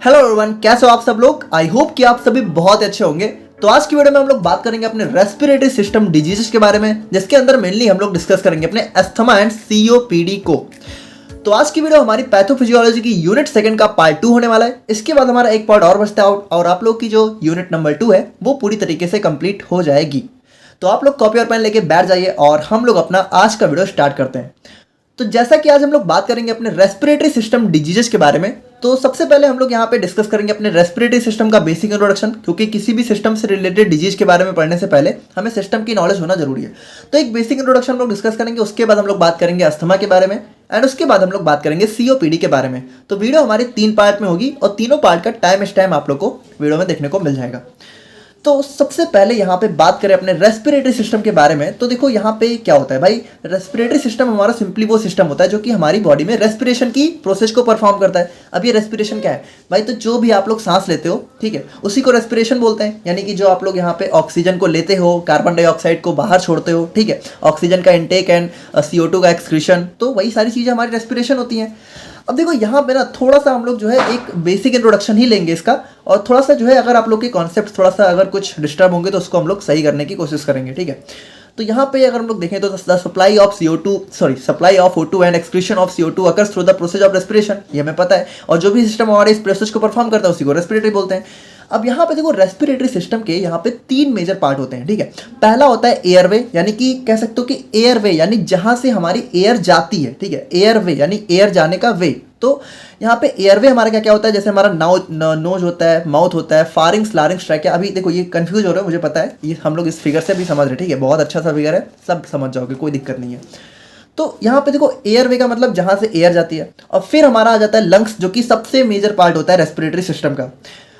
Hello everyone, कैसे हो आप सब लोग। आई होप कि आप सभी बहुत अच्छे होंगे। तो आज की वीडियो में हम लोग बात करेंगे अपने रेस्पिरेटरी सिस्टम डिजीजेस के बारे में, जिसके अंदर मेनली हम लोग डिस्कस करेंगे अपने अस्थमा एंड सीओपीडी को। तो आज की वीडियो हमारी पैथोफिजियोलॉजी की यूनिट सेकंड का पार्ट 2 होने वाला है। इसके बाद हमारा एक पार्ट और बचता है और आप लोग की जो यूनिट नंबर 2 है वो पूरी तरीके से कंप्लीट हो जाएगी। तो आप लोग कॉपी और पेन लेके बैठ जाइए और हम लोग अपना आज का वीडियो स्टार्ट करते हैं। तो जैसा कि आज हम लोग बात करेंगे अपने रेस्पिरेटरी सिस्टम डिजीजेस के बारे में, तो सबसे पहले हम लोग यहाँ पे डिस्कस करेंगे अपने रेस्पिरेटरी सिस्टम का बेसिक इंट्रोडक्शन, क्योंकि किसी भी सिस्टम से रिलेटेड डिजीज के बारे में पढ़ने से पहले हमें सिस्टम की नॉलेज होना जरूरी है। तो एक बेसिक इंट्रोडक्शन हम लोग डिस्कस करेंगे, उसके बाद हम लोग बात करेंगे अस्थमा के बारे में एंड उसके बाद हम लोग बात करेंगे सीओपीडी के बारे में। तो वीडियो हमारे 3 पार्ट में होगी और तीनों पार्ट का टाइम आप लोग को वीडियो में देखने को मिल जाएगा। तो सबसे पहले यहाँ पे बात करें अपने रेस्पिरेटरी सिस्टम के बारे में, तो देखो यहाँ पे क्या होता है भाई। रेस्पिरेटरी सिस्टम हमारा सिंपली वो सिस्टम होता है जो कि हमारी बॉडी में रेस्पिरेशन की प्रोसेस को परफॉर्म करता है। अब ये रेस्पिरेशन क्या है भाई, तो जो भी आप लोग सांस लेते हो, ठीक है, उसी को रेस्पिरेशन बोलते हैं। यानी कि जो आप लोग यहाँ पे ऑक्सीजन को लेते हो, कार्बन डाइऑक्साइड को बाहर छोड़ते हो, ठीक है, ऑक्सीजन का इंटेक एंड CO2 का एक्सक्रीशन, तो वही सारी चीज़ें हमारी रेस्पिरेशन होती हैं। अब देखो यहाँ पे ना थोड़ा सा हम लोग जो है एक बेसिक इंट्रोडक्शन ही लेंगे इसका, और थोड़ा सा जो है अगर आप लोग के कॉन्सेप्ट थोड़ा सा अगर कुछ डिस्टर्ब होंगे तो उसको हम लोग सही करने की कोशिश करेंगे, ठीक है। तो यहाँ पे अगर हम लोग देखें तो supply of O2 and excretion of CO2 occurs through the process of respiration, ये हमें पता है। और जो भी सिस्टम हमारे इस प्रोसेस को परफॉर्म करता है उसी को रेस्पिरेटरी बोलते हैं। अब यहाँ पे देखो रेस्पिरेटरी सिस्टम के यहाँ पे 3 मेजर पार्ट होते हैं, ठीक है। पहला होता है एयरवे, यानी कि कह सकते हो कि एयरवे यानी जहाँ से हमारी एयर जाती है, ठीक है, एयरवे यानी एयर जाने का वे। तो यहाँ पे एयरवे हमारा क्या क्या होता है, जैसे हमारा नोज होता है, माउथ होता है, फारिंग्स, लारिंग्स, ट्रैकिया। अभी देखो ये कंफ्यूज हो रहे हो, मुझे पता है, ये हम लोग इस फिगर से भी समझ रहे हैं, ठीक है, बहुत अच्छा सा फिगर है, सब समझ जाओगे, कोई दिक्कत नहीं है। तो यहाँ पे देखो एयरवे का मतलब जहाँ से एयर जाती है, और फिर हमारा आ जाता है लंग्स, जो कि सबसे मेजर पार्ट होता है रेस्पिरेटरी सिस्टम का।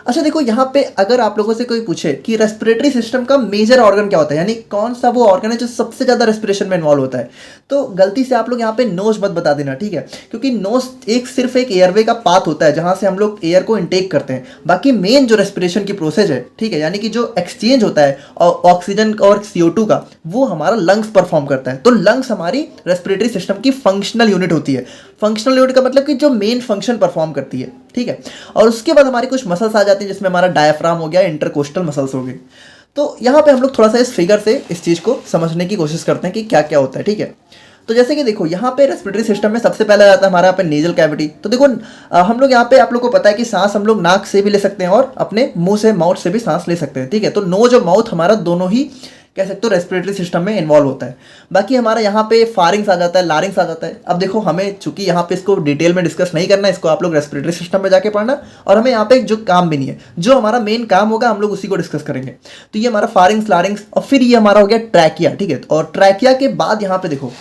अच्छा देखो यहाँ पे अगर आप लोगों से कोई पूछे कि रेस्पिरेटरी सिस्टम का मेजर ऑर्गन क्या होता है, यानी कौन सा वो ऑर्गन है जो सबसे ज़्यादा रेस्पिरेशन में इन्वॉल्व होता है, तो गलती से आप लोग यहाँ पे नोज मत बता देना, ठीक है, क्योंकि नोज सिर्फ एक एयरवे का पाथ होता है जहाँ से हम लोग एयर को इनटेक करते हैं। बाकी मेन जो रेस्पिरेशन की प्रोसेस है, ठीक है, यानी कि जो एक्सचेंज होता है ऑक्सीजन और CO2 का, वो हमारा लंग्स परफॉर्म करता है। तो लंग्स हमारी रेस्पिरेटरी सिस्टम की फंक्शनल यूनिट होती है। फंक्शनल यूनिट का मतलब कि जो मेन फंक्शन परफॉर्म करती है, ठीक है। और उसके बाद हमारी कुछ मसल्स आ जाती हैं, जिसमें हमारा डायफ्राम हो गया, इंटरकोस्टल मसल्स हो गए। तो यहाँ पे हम लोग थोड़ा सा इस फिगर से इस चीज़ को समझने की कोशिश करते हैं कि क्या क्या होता है, ठीक है। तो जैसे कि देखो यहाँ पे रेस्पिरेटरी सिस्टम में सबसे पहले आता है हमारा यहाँ पे नेजल कैविटी। तो देखो हम लोग यहाँ पे आप लोग को पता है कि सांस हम लोग नाक से भी ले सकते हैं और अपने मुंह से, माउथ से भी सांस ले सकते हैं, ठीक है। तो नोज और माउथ हमारा दोनों ही कह सकते हो रेस्पिरेटरी सिस्टम में इन्वॉल्व होता है। बाकी हमारा यहाँ पे फारिंग्स आ जाता है, लारिंग्स आ जाता है। अब देखो हमें चूंकि यहाँ पे इसको डिटेल में डिस्कस नहीं करना है, इसको आप लोग रेस्पिरेटरी सिस्टम में जाके पढ़ना, और हमें यहाँ पे जो काम भी नहीं है, जो हमारा मेन काम होगा हम लोग उसी को डिस्कस करेंगे। तो ये हमारा फारिंग्स, लारिंग्स, और फिर ये हमारा हो गया ट्रैकिया, ठीक है। और ट्रैकिया के बाद यहाँ पे देखो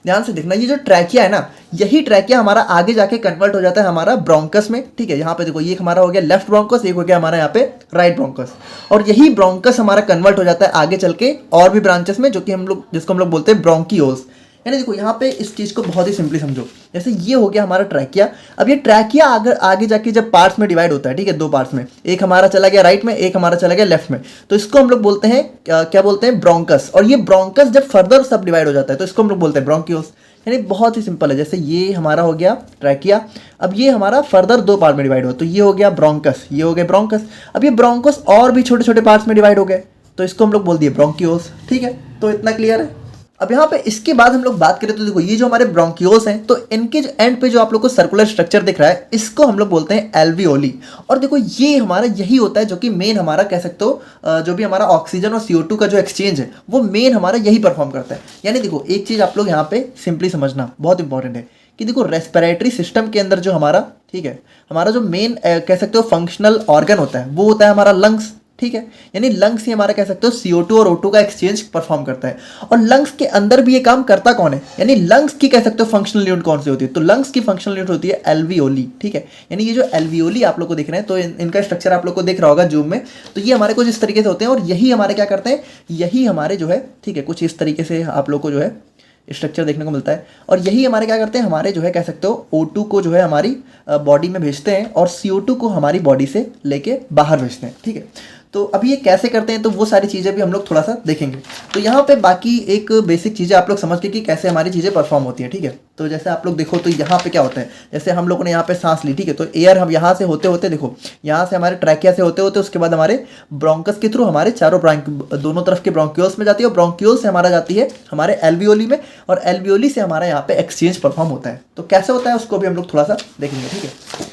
ध्यान से देखना, ये जो ट्रैकिया है ना, यही ट्रैकिया हमारा आगे जाके कन्वर्ट हो जाता है हमारा ब्रोंकस में, ठीक है। यहाँ पे देखो ये हमारा हो गया लेफ्ट ब्रोंकस, एक हो गया हमारा यहाँ पे राइट ब्रोंकस, और यही ब्रोंकस हमारा कन्वर्ट हो जाता है आगे चल के और भी ब्रांचेस में, जो कि हम लोग जिसको हम लोग बोलते हैं ब्रोंकियोल्स। यानी देखो यहाँ पे इस चीज़ को बहुत ही सिंपली समझो, जैसे ये हो गया हमारा ट्रैकिया। अब ये ट्रैकिया अगर आगे जाके जब पार्ट्स में डिवाइड होता है, ठीक है, 2 पार्ट्स में, एक हमारा चला गया राइट में, एक हमारा चला गया लेफ्ट में, तो इसको हम लोग बोलते हैं क्या बोलते हैं, ब्रोंकस। और ये ब्रोंकस जब फर्दर सब डिवाइड हो जाता है तो इसको हम लोग बोलते हैं ब्रोंकियोल्स। यानी बहुत ही सिंपल है, जैसे ये हमारा हो गया ट्रैकिया, अब ये हमारा फर्दर 2 पार्ट में डिवाइड हुआ, तो ये हो गया ब्रोंकस, ये हो गया ब्रोंकस। अब ये ब्रोंकस और भी छोटे छोटे पार्ट्स में डिवाइड हो गए, तो इसको हम लोग बोल दिए ब्रोंकियोल्स, ठीक है। तो इतना क्लियर है। अब यहाँ पे इसके बाद हम लोग बात करें तो देखो ये जो हमारे ब्रोंकियोल्स हैं, तो इनके जो एंड पे जो आप लोग को सर्कुलर स्ट्रक्चर दिख रहा है, इसको हम लोग बोलते हैं एल्वियोली। और देखो ये हमारा यही होता है जो कि मेन हमारा कह सकते हो जो भी हमारा ऑक्सीजन और CO2 का जो एक्सचेंज है वो मेन हमारा यही परफॉर्म करता है। यानी देखो एक चीज़ आप लोग यहाँ पे सिंपली समझना बहुत इंपॉर्टेंट है कि देखो रेस्पिरेटरी सिस्टम के अंदर जो हमारा, ठीक है, हमारा जो मेन कह सकते हो फंक्शनल ऑर्गन होता है वो होता है हमारा लंग्स, ठीक है। यानी लंग्स ही हमारा कह सकते हो CO2 और O2 का एक्सचेंज परफॉर्म करता है। और लंग्स के अंदर भी ये काम करता कौन है, यानी लंग्स की कह सकते हो फंक्शनल यूनिट कौन सी होती है, तो लंग्स की फंक्शनल यूनिट होती है एल्वियोली, ठीक है। यानी ये जो एल्वियोली आप लोग को दिख रहे हैं, तो इनका स्ट्रक्चर आप लोग को दिख रहा होगा जूम में, तो ये हमारे कुछ इस तरीके से होते हैं, और यही हमारे क्या करते हैं, यही हमारे जो है, ठीक है, कुछ इस तरीके से आप लोग को जो है स्ट्रक्चर देखने को मिलता है। और यही हमारे क्या करते हैं, हमारे जो है कह सकते हो O2 को जो है हमारी बॉडी में भेजते हैं और CO2 को हमारी बॉडी से लेके बाहर भेजते हैं, ठीक है। तो अभी ये कैसे करते हैं तो वो सारी चीज़ें भी हम लोग थोड़ा सा देखेंगे। तो यहाँ पे बाकी एक बेसिक चीज़ें आप लोग समझ के कि कैसे हमारी चीज़ें परफॉर्म होती हैं, ठीक है। तो जैसे आप लोग देखो तो यहाँ पे क्या होता है, जैसे हम लोगों ने यहाँ पे सांस ली, ठीक है, तो एयर हम यहाँ से होते होते देखो यहाँ से हमारे ट्रैकिया से होते होते उसके बाद हमारे ब्रोंकस के थ्रू हमारे चारों दोनों तरफ के ब्रोंक्यूल्स में जाती है और ब्रोंक्यूल से हमारा जाती है हमारे एल्वियोली में और एल्वियोली से हमारा यहाँ पे एक्सचेंज परफॉर्म होता है। तो कैसे होता है उसको भी हम लोग थोड़ा सा देखेंगे, ठीक है।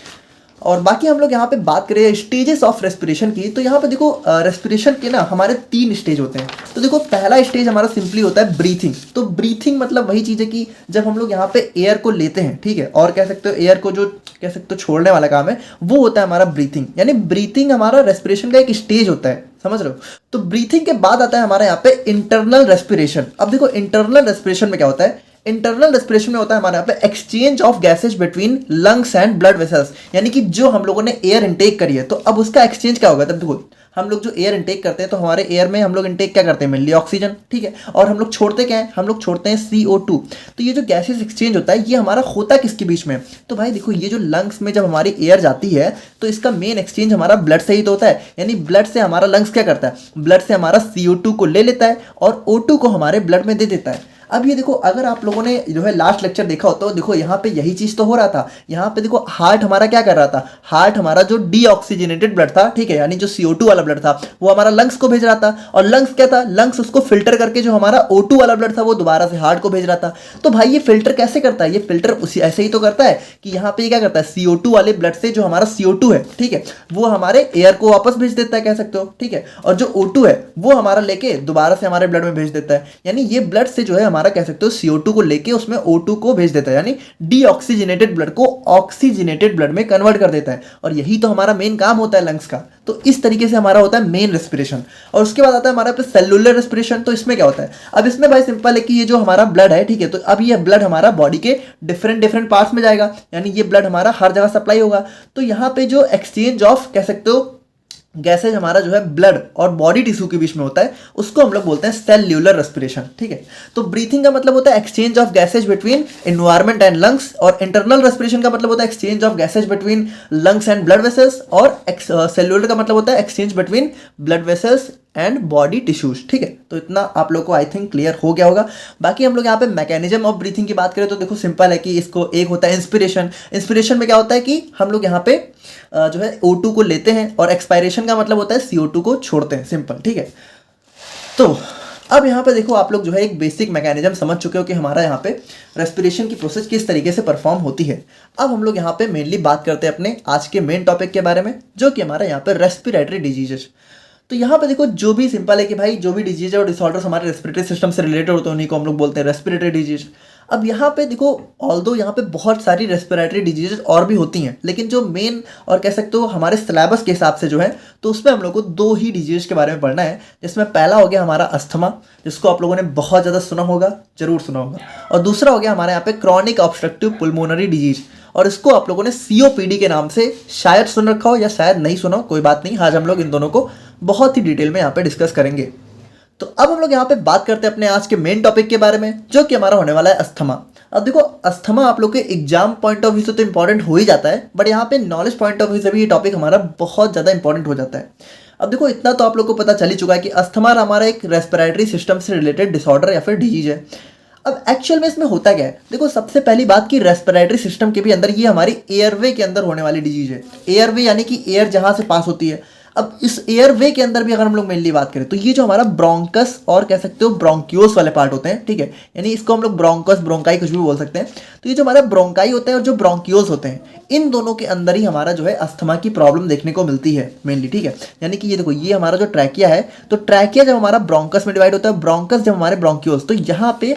और बाकी हम लोग यहाँ पे बात करें स्टेजेस ऑफ रेस्पिरेशन की, तो यहाँ पे देखो रेस्पिरेशन के ना हमारे 3 स्टेज होते हैं। तो देखो पहला स्टेज हमारा सिंपली होता है ब्रीथिंग। तो ब्रीथिंग मतलब वही चीज़ है कि जब हम लोग यहाँ पे एयर को लेते हैं, ठीक है, और कह सकते हो एयर को जो कह सकते हो छोड़ने वाला काम है वो होता है हमारा ब्रीथिंग। यानी ब्रीथिंग हमारा रेस्पिरेशन का एक स्टेज होता है, समझ रहे हो। तो ब्रीथिंग के बाद आता है हमारे यहाँ पे इंटरनल रेस्पिरेशन। अब देखो इंटरनल रेस्पिरेशन में क्या होता है, इंटरनल रेस्पिरेशन में होता है हमारे यहाँ पे exchange of gases between lungs and blood vessels. यानी कि जो हम लोगों ने एयर इनटेक करी है तो अब उसका एक्सचेंज क्या होगा। तब देखो हम लोग जो एयर इनटेक करते हैं तो हमारे एयर में हम लोग इनटेक क्या करते हैं, मेनली ऑक्सीजन, ठीक है, और हम लोग छोड़ते क्या है, हम लोग छोड़ते हैं CO2। तो ये जो गैसेस एक्सचेंज होता है ये हमारा होता किसके बीच में, तो भाई देखो ये जो लंग्स में जब हमारी एयर जाती है तो इसका मेन एक्सचेंज हमारा ब्लड से ही तो होता है। यानी ब्लड से हमारा लंग्स क्या करता है, ब्लड से हमारा CO2 को ले लेता है और O2 को हमारे ब्लड में दे देता है। अब ये देखो अगर आप लोगों ने जो है लास्ट लेक्चर देखा हो तो देखो यहाँ पे यही चीज़ तो हो रहा था। यहाँ पे देखो हार्ट हमारा क्या कर रहा था, हार्ट हमारा जो डीऑक्सीजनेटेड ब्लड था, ठीक है, यानी जो CO2 वाला ब्लड था वो हमारा लंग्स को भेज रहा था और लंग्स क्या था, लंग्स उसको फिल्टर करके जो हमारा O2 वाला ब्लड था वो दोबारा से हार्ट को भेज रहा था। तो भाई ये फिल्टर कैसे करता है, ये फिल्टर उसी ऐसे ही तो करता है कि यहाँ पे क्या करता है, CO2 वाले ब्लड से जो हमारा CO2 है, ठीक है, वो हमारे एयर को वापस भेज देता है, कह सकते हो, ठीक है, और जो O2 है वो हमारा लेके दोबारा से हमारे ब्लड में भेज देता है। यानी ये ब्लड से जो है हमारा कह सकते हो CO2 को लेके उसमें O2 को भेज देता है, यानी डीऑक्सीजनेटेड ब्लड को ऑक्सीजनेटेड ब्लड में कन्वर्ट कर देता है। और यही तो हमारा मेन काम होता है लंग्स का। तो इस तरीके से हमारा होता है मेन रेस्पिरेशन। और उसके बाद आता है हमारा पे सेलुलर रेस्पिरेशन। तो इसमें क्या होता है, अब इसमें भाई सिंपल है कि ये जो हमारा ब्लड है, ठीक है, तो अब ये ब्लड हमारा बॉडी के डिफरेंट पार्ट्स में जाएगा, यानी ये ब्लड हमारा हर जगह सप्लाई होगा। तो यहाँ पे जो एक्सचेंज ऑफ कह सकते हो गैसेज हमारा जो है ब्लड और बॉडी टिश्यू के बीच में होता है उसको हम लोग बोलते हैं सेल्यूलर रेस्पिरेशन, ठीक है। तो ब्रीथिंग का मतलब होता है exchange of gases between environment and lungs, और इंटरनल रेस्पिरेशन का मतलब होता है exchange of gases between lungs and blood vessels, और सेल्यूलर का मतलब होता है exchange between blood vessels and body tissues, ठीक है। तो इतना आप लोग को आई थिंक क्लियर हो गया होगा। बाकी हम लोग यहाँ पे मैकेनिज्म ऑफ ब्रीथिंग की बात करें तो देखो सिंपल है कि इसको एक होता है इंस्पिरेशन। इंस्पिरेशन में क्या होता है कि हम लोग यहाँ पे जो है O2 को लेते हैं और एक्सपायरेशन का मतलब होता है CO2 को छोड़ते हैं, सिंपल, ठीक है। तो अब यहाँ पे देखो आप लोग जो है एक बेसिक मैकेनिज्म समझ चुके हो कि हमारा यहाँ पे रेस्पिरेशन की प्रोसेस किस तरीके से परफॉर्म होती है। अब हम लोग यहाँ पे मेनली बात करते हैं अपने आज के मेन टॉपिक के बारे में, जो कि हमारा यहाँ पे रेस्पिरेटरी डिजीजेस। तो यहाँ पे देखो जो भी सिंपल है कि भाई जो भी डिजीज और डिसऑर्डर्स हमारे रेस्पिरेटरी सिस्टम से रिलेटेड होते हैं उन्हीं को हम लोग बोलते हैं रेस्पिरेटरी डिजीज। अब यहाँ पे देखो ऑल्दो यहाँ पे बहुत सारी रेस्पिरेटरी डिजीजेस और भी होती हैं, लेकिन जो मेन और कह सकते हो हमारे सिलेबस के हिसाब से जो है तो उसमें हम लोग को 2 ही डिजीज के बारे में पढ़ना है, जिसमें पहला हो गया हमारा अस्थमा, जिसको आप लोगों ने बहुत ज़्यादा सुना होगा, जरूर सुना होगा, और दूसरा हो गया हमारे यहाँ पे क्रॉनिक ऑब्स्ट्रक्टिव पुल्मोनरी डिजीज, और इसको आप लोगों ने COPD के नाम से शायद सुन रखा हो या शायद नहीं सुना हो, कोई बात नहीं, आज हम लोग इन दोनों को बहुत ही डिटेल में यहाँ पे डिस्कस करेंगे। तो अब हम लोग यहाँ पे बात करते हैं अपने आज के मेन टॉपिक के बारे में, जो कि हमारा होने वाला है अस्थमा। अब देखो अस्थमा आप लोग के एग्जाम पॉइंट ऑफ व्यू से तो इंपॉर्टेंट हो ही जाता है, बट यहाँ पे नॉलेज पॉइंट ऑफ व्यू से भी ये टॉपिक हमारा बहुत ज़्यादा इंपॉर्टेंट हो जाता है। अब देखो इतना तो आप लोग को पता चल ही चुका है कि अस्थमा हमारा एक रेस्पिरेटरी सिस्टम से रिलेटेड डिसऑर्डर या फिर डिजीज है। अब एक्चुअल में इसमें होता क्या है, देखो सबसे पहली बात कि रेस्पिरेटरी सिस्टम के भी अंदर ये हमारी एयरवे के अंदर होने वाली डिजीज है। एयरवे यानी कि एयर जहाँ से पास होती है। अब इस एयरवे के अंदर भी अगर हम लोग मेनली बात करें तो ये जो हमारा ब्रोंकस और कह सकते हो ब्रोंक्यूल्स वाले पार्ट होते हैं, ठीक है, यानी इसको हम लोग ब्रोंकस ब्रोंकाई कुछ भी बोल सकते हैं। तो ये जो हमारा ब्रोंकाई होते हैं और जो ब्रोंक्यूल्स होते हैं, इन दोनों के अंदर ही हमारा जो है अस्थमा की प्रॉब्लम देखने को मिलती है मेनली, ठीक है। यानी कि ये देखो ये हमारा जो ट्रैकिया है, तो ट्रैकिया जब हमारा ब्रोंकस में डिवाइड होता है, ब्रोंकस जब हमारे ब्रोंक्यूल्स, तो यहाँ पे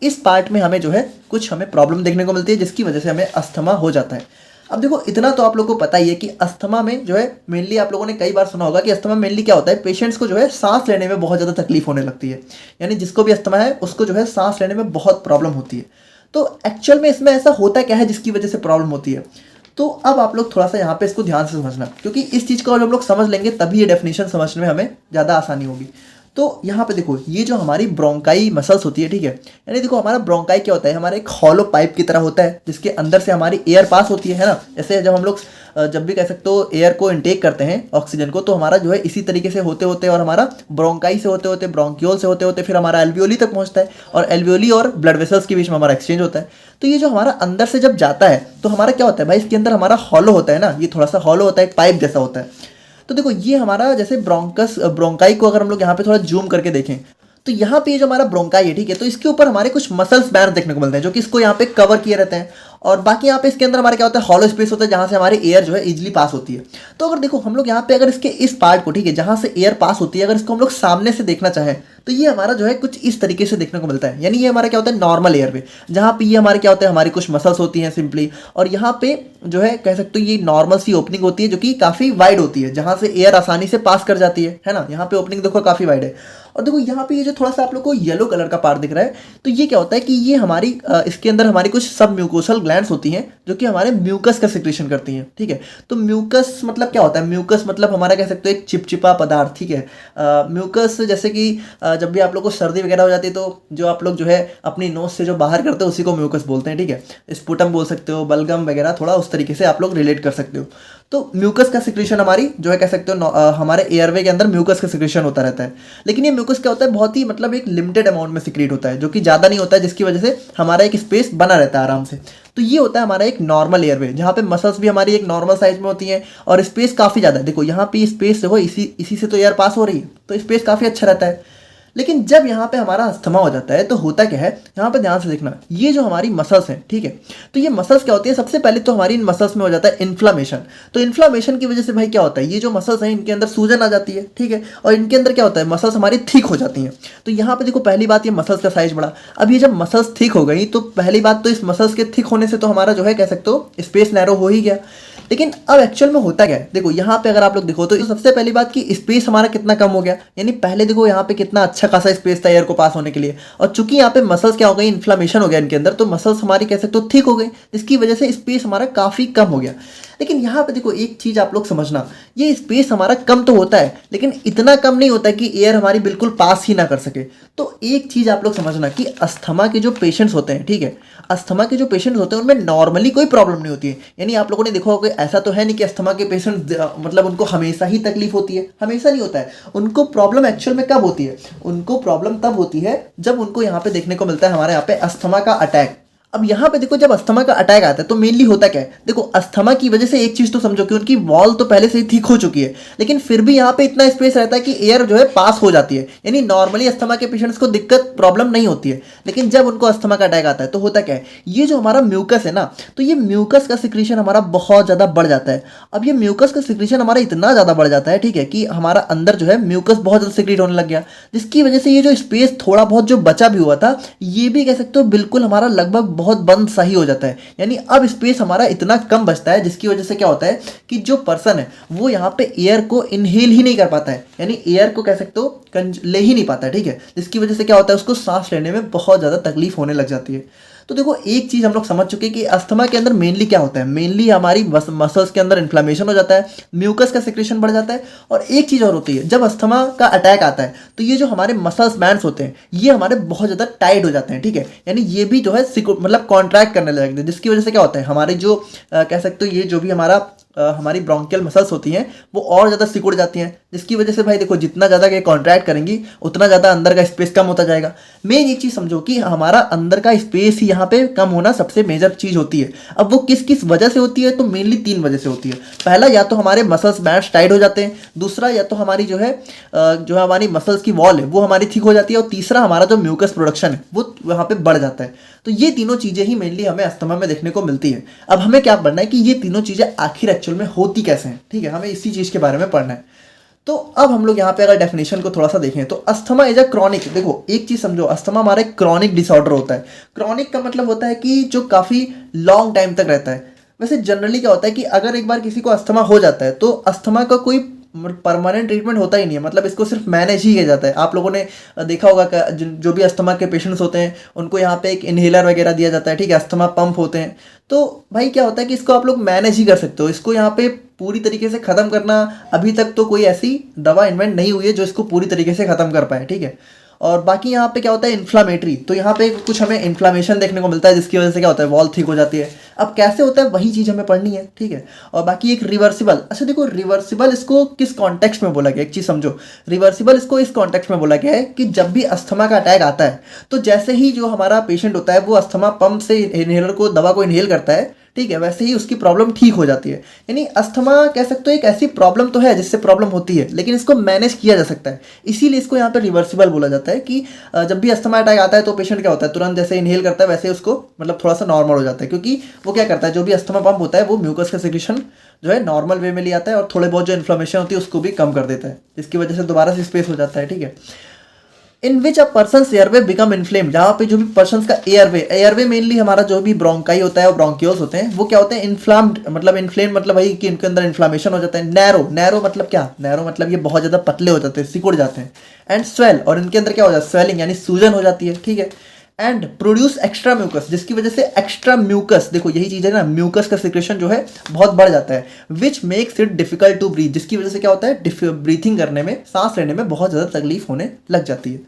इस पार्ट में हमें जो है कुछ हमें प्रॉब्लम देखने को मिलती है, जिसकी वजह से हमें अस्थमा हो जाता है। अब देखो इतना तो आप लोगों को पता ही है कि अस्थमा में जो है मेनली आप लोगों ने कई बार सुना होगा कि अस्थमा मेनली क्या होता है, पेशेंट्स को जो है सांस लेने में बहुत ज़्यादा तकलीफ होने लगती है। यानी जिसको भी अस्थमा है उसको जो है सांस लेने में बहुत प्रॉब्लम होती है। तो एक्चुअल में इसमें ऐसा होता क्या है जिसकी वजह से प्रॉब्लम होती है। तो अब आप लोग थोड़ा सा यहाँ पे इसको ध्यान से समझना, क्योंकि इस चीज़ को हम लोग समझ लेंगे तभी ये डेफिनेशन समझने में हमें ज़्यादा आसानी होगी। तो यहाँ पे देखो ये जो हमारी ब्रोंकाई मसल्स होती है, ठीक है, यानी देखो हमारा ब्रोंकाई क्या होता है, हमारा एक हॉलो पाइप की तरह होता है जिसके अंदर से हमारी एयर पास होती है ना। जैसे जब हम लोग जब भी कह सकते हो एयर को इनटेक करते हैं ऑक्सीजन को, तो हमारा जो है इसी तरीके से होते होते और हमारा ब्रोंकाई से होते होते, ब्रोंक्यूल से होते होते फिर हमारा एल्वियोली तक पहुंचता है, और एल्वियोली और ब्लड वेसल्स के बीच में हमारा एक्सचेंज होता है। तो ये जो हमारा अंदर से जब जाता है तो हमारा क्या होता है भाई, इसके अंदर हमारा हॉलो होता है ना, ये थोड़ा सा हॉलो होता है, एक पाइप जैसा होता है। तो देखो ये हमारा जैसे ब्रोंकाई को अगर हम लोग यहाँ पे थोड़ा जूम करके देखें तो यहाँ पे जो हमारा ब्रोंकाई है, ठीक है, तो इसके ऊपर हमारे कुछ मसल्स बैंड देखने को मिलते हैं जो कि इसको यहाँ पे कवर किए रहते हैं, और बाकी यहाँ पे इसके अंदर हमारे क्या होता है, हॉलो स्पेस होता है जहाँ से हमारी एयर जो है इजीली पास होती है। तो अगर देखो हम लोग यहाँ पे अगर इसके इस पार्ट को, ठीक है, जहाँ से एयर पास होती है, अगर इसको हम लोग सामने से देखना चाहें तो ये हमारा जो है कुछ इस तरीके से देखने को मिलता है। यानी ये हमारा क्या होता है, नॉर्मल एयरवे, जहाँ पे ये हमारे क्या होता है, हमारी कुछ मसल्स होती हैं सिंपली, और यहाँ पे जो है कह सकते हो ये नॉर्मल सी ओपनिंग होती है जो कि काफ़ी वाइड होती है, जहाँ से एयर आसानी से पास कर जाती है ना। यहाँ पे ओपनिंग देखो काफ़ी वाइड है। और देखो यहाँ पे ये जो थोड़ा सा आप लोग को येलो कलर का पार्ट दिख रहा है, तो ये क्या होता है कि ये हमारी इसके अंदर हमारी कुछ सब म्यूकोसल ग्लैंड्स होती हैं जो कि हमारे म्यूकस का सिक्रेशन करती हैं, ठीक है। तो म्यूकस मतलब क्या होता है, म्यूकस मतलब हमारा कह सकते हो एक चिपचिपा पदार्थ, ठीक है। म्यूकस जैसे कि जब भी आप लोग को सर्दी वगैरह हो जाती है तो जो आप लोग जो है अपनी नोज से जो बाहर करते हो उसी को म्यूकस बोलते हैं, ठीक है। स्पुटम बोल सकते हो, बलगम वगैरह, थोड़ा उस तरीके से आप लोग रिलेट कर सकते हो। तो म्यूकस का सिक्रेशन हमारी जो है कह सकते हो हमारे एयरवे के अंदर म्यूकस का सिक्रेशन होता रहता है। लेकिन ये म्यूकस क्या होता है, बहुत ही मतलब एक लिमिटेड अमाउंट में सिक्रेट होता है, जो कि ज़्यादा नहीं होता है, जिसकी वजह से हमारा एक स्पेस बना रहता है आराम से। तो ये होता है हमारा एक नॉर्मल एयरवे, जहाँ पे मसल्स भी हमारी एक नॉर्मल साइज में होती हैं और स्पेस काफ़ी ज़्यादा है। देखो यहाँ पे स्पेस देखो, इसी से तो एयर पास हो रही है, तो स्पेस काफ़ी अच्छा रहता है। लेकिन जब यहाँ पे हमारा अस्थमा हो जाता है तो होता क्या है, यहाँ पे ध्यान से देखना, ये जो हमारी मसल्स हैं, ठीक है, तो ये मसल्स क्या होती है, सबसे पहले तो हमारी इन मसल्स में हो जाता है इन्फ्लामेशन। तो इन्फ्लामेशन की वजह से भाई क्या होता है, ये जो मसल्स हैं इनके अंदर सूजन आ जाती है, ठीक है, और इनके अंदर क्या होता है, मसल्स हमारी थिक हो जाती हैं। तो यहाँ पे देखो पहली बात, ये मसल्स का साइज बढ़ा। अब ये जब मसल्स थिक हो गई तो पहली बात तो इस मसल्स के थिक होने से तो हमारा जो है कह सकते हो स्पेस नैरो हो ही गया। लेकिन अब एक्चुअल में होता क्या है, देखो यहाँ पे अगर आप लोग देखो तो सबसे पहली बात कि स्पेस हमारा कितना कम हो गया। यानी पहले देखो यहाँ पे कितना अच्छा खासा स्पेस था एयर को पास होने के लिए, और चूंकि यहाँ पे मसल्स क्या हो गई, इन्फ्लामेशन हो गया इनके अंदर, तो मसल्स हमारी कह सकते हो थिक हो गई, जिसकी वजह से स्पेस हमारा काफ़ी कम हो गया। लेकिन यहाँ पे देखो एक चीज़ आप लोग समझना, ये स्पेस हमारा कम तो होता है लेकिन इतना कम नहीं होता कि एयर हमारी बिल्कुल पास ही ना कर सके। तो एक चीज़ आप लोग समझना कि अस्थमा के जो पेशेंट्स होते हैं, ठीक है, अस्थमा के जो पेशेंट्स होते हैं उनमें नॉर्मली कोई प्रॉब्लम नहीं होती है। यानी आप लोगों ने देखा होगा, ऐसा तो है नहीं कि अस्थमा के पेशेंट मतलब उनको हमेशा ही तकलीफ होती है, हमेशा नहीं होता है। उनको प्रॉब्लम एक्चुअल में कब होती है, उनको प्रॉब्लम तब होती है जब उनको यहाँ पे देखने को मिलता है हमारे यहाँ पे अस्थमा का अटैक। अब यहाँ पे देखो जब अस्थमा का अटैक आता है तो मेनली होता क्या है, देखो अस्थमा की वजह से एक चीज़ तो समझो कि उनकी वॉल तो पहले से ही ठीक हो चुकी है, लेकिन फिर भी यहाँ पे इतना स्पेस रहता है कि एयर जो है पास हो जाती है। यानी नॉर्मली अस्थमा के पेशेंट्स को दिक्कत प्रॉब्लम नहीं होती है, लेकिन जब उनको अस्थमा का अटैक आता है तो होता क्या है, ये जो हमारा म्यूकस है ना, तो ये म्यूकस का सिक्रीशन हमारा बहुत ज़्यादा बढ़ जाता है। अब ये म्यूकस का सिक्रीशन हमारा इतना ज़्यादा बढ़ जाता है, ठीक है, कि हमारा अंदर जो है म्यूकस बहुत ज़्यादा सिक्रीट होने लग गया, जिसकी वजह से ये जो स्पेस थोड़ा बहुत जो बचा भी हुआ था, ये भी कह सकते हो बिल्कुल हमारा लगभग बहुत बंद सही हो जाता है। यानी अब स्पेस हमारा इतना कम बचता है, जिसकी वजह से क्या होता है कि जो पर्सन है वो यहाँ पे एयर को इनहेल ही नहीं कर पाता है, यानी एयर को कह सकते हो ले ही नहीं पाता है, ठीक है, जिसकी वजह से क्या होता है उसको सांस लेने में बहुत ज़्यादा तकलीफ होने लग जाती है। तो देखो एक चीज़ हम लोग समझ चुके हैं कि अस्थमा के अंदर मेनली क्या होता है, मेनली हमारी मसल्स के अंदर इन्फ्लेमेशन हो जाता है, म्यूकस का सिक्रेशन बढ़ जाता है, और एक चीज़ और होती है, जब अस्थमा का अटैक आता है तो ये जो हमारे मसल्स बैंड्स होते हैं ये हमारे बहुत ज़्यादा टाइट हो जाते हैं, ठीक है, यानी ये भी जो है मतलब कॉन्ट्रैक्ट करने लगते हैं, जिसकी वजह से क्या होता है हमारे जो कह सकते हो ये जो भी हमारी ब्रोंकियल मसल्स होती हैं वो और ज़्यादा सिकुड़ जाती हैं, जिसकी वजह से भाई देखो जितना ज़्यादा ये कॉन्ट्रैक्ट करेंगी उतना ज़्यादा अंदर का स्पेस कम होता जाएगा। मेन एक चीज़ समझो कि हमारा अंदर का स्पेस ही यहाँ पे कम होना सबसे मेजर चीज़ होती है। अब वो किस किस वजह से होती है, तो मेनली 3 वजह से होती है। पहला, या तो हमारे मसल्स बैंड्स टाइट हो जाते हैं, दूसरा या तो हमारी जो है हमारी मसल्स की वॉल है वो हमारी ठीक हो जाती है, और तीसरा हमारा जो म्यूकस प्रोडक्शन है वो वहाँ पर बढ़ जाता है। तो ये तीनों चीज़ें ही मेनली हमें अस्थमा में देखने को मिलती है। अब हमें क्या पढ़ना है कि ये तीनों चीज़ें आखिर एक्चुअल में होती कैसे हैं, ठीक है, हमें इसी चीज़ के बारे में पढ़ना है। तो अब हम लोग यहाँ पे अगर डेफिनेशन को थोड़ा सा देखें तो अस्थमा इज अ क्रॉनिक, देखो एक चीज़ समझो, अस्थमा हमारा एक क्रॉनिक डिसऑर्डर होता है। क्रॉनिक का मतलब होता है कि जो काफ़ी लॉन्ग टाइम तक रहता है। वैसे जनरली क्या होता है कि अगर एक बार किसी को अस्थमा हो जाता है तो अस्थमा का कोई परमानेंट ट्रीटमेंट होता ही नहीं है, मतलब इसको सिर्फ मैनेज ही किया जाता है। आप लोगों ने देखा होगा कि जो भी अस्थमा के पेशेंट्स होते हैं उनको यहाँ पे एक इन्हेलर वगैरह दिया जाता है, ठीक है, अस्थमा पंप होते हैं। तो भाई क्या होता है कि इसको आप लोग मैनेज ही कर सकते हो, इसको यहाँ पे पूरी तरीके से ख़त्म करना अभी तक तो कोई ऐसी दवा इन्वेंट नहीं हुई है जो इसको पूरी तरीके से ख़त्म कर पाए, ठीक है। और बाकी यहाँ पे क्या होता है इन्फ्लामेटरी, तो यहाँ पे कुछ हमें इन्फ्लामेशन देखने को मिलता है जिसकी वजह से क्या होता है वॉल थिक हो जाती है। अब कैसे होता है वही चीज़ हमें पढ़नी है, ठीक है। और बाकी एक रिवर्सिबल, अच्छा देखो रिवर्सिबल इसको किस कॉन्टेक्स्ट में बोला गया, एक चीज़ समझो, रिवर्सिबल इसको इस कॉन्टेक्स्ट में बोला गया है कि जब भी अस्थमा का अटैक आता है तो जैसे ही जो हमारा पेशेंट होता है वो अस्थमा पंप से इन्हेलर को दवा को इन्हेल करता है, ठीक है, वैसे ही उसकी प्रॉब्लम ठीक हो जाती है। यानी अस्थमा कह सकते हो एक ऐसी प्रॉब्लम तो है जिससे प्रॉब्लम होती है लेकिन इसको मैनेज किया जा सकता है, इसीलिए इसको यहाँ पे रिवर्सिबल बोला जाता है कि जब भी अस्थमा अटैक आता है तो पेशेंट क्या होता है तुरंत जैसे इनहेल करता है वैसे उसको मतलब थोड़ा सा नॉर्मल हो जाता है, क्योंकि वो क्या करता है जो भी अस्थमा पंप होता है वो म्यूकस का सिक्रीशन जो है नॉर्मल वे में ले आता है और थोड़े बहुत जो इन्फ्लेमेशन होती है उसको भी कम कर देता है, जिसकी वजह से दोबारा से स्पेस हो जाता है, ठीक है। In which a person airway become inflame, जहाँ पे जो भी पर्सन का एयरवे मेनली हमारा जो भी ब्रोंकाई होता है और ब्रोंकियोल्स होते हैं वो क्या होते हैं इन्फ्लाम्ड, मतलब इन्फ्लेम मतलब वही कि इनके अंदर इन्फ्लामेशन हो जाता है। नैरो मतलब क्या, नैरो मतलब ये बहुत ज़्यादा पतले हो जाते हैं, सिकुड़ जाते हैं। एंड स्वेल, और इनके अंदर क्या हो जाता है स्वेलिंग यानी सूजन हो जाती है, ठीक है। एंड प्रोड्यूस एक्स्ट्रा म्यूकस, जिसकी वजह से एक्स्ट्रा म्यूकस, देखो यही चीज़ है ना, म्यूकस का सिक्रेशन जो है बहुत बढ़ जाता है, which makes it difficult to breathe, जिसकी वजह से क्या होता है ब्रीथिंग करने में, सांस लेने में बहुत ज़्यादा तकलीफ होने लग जाती है।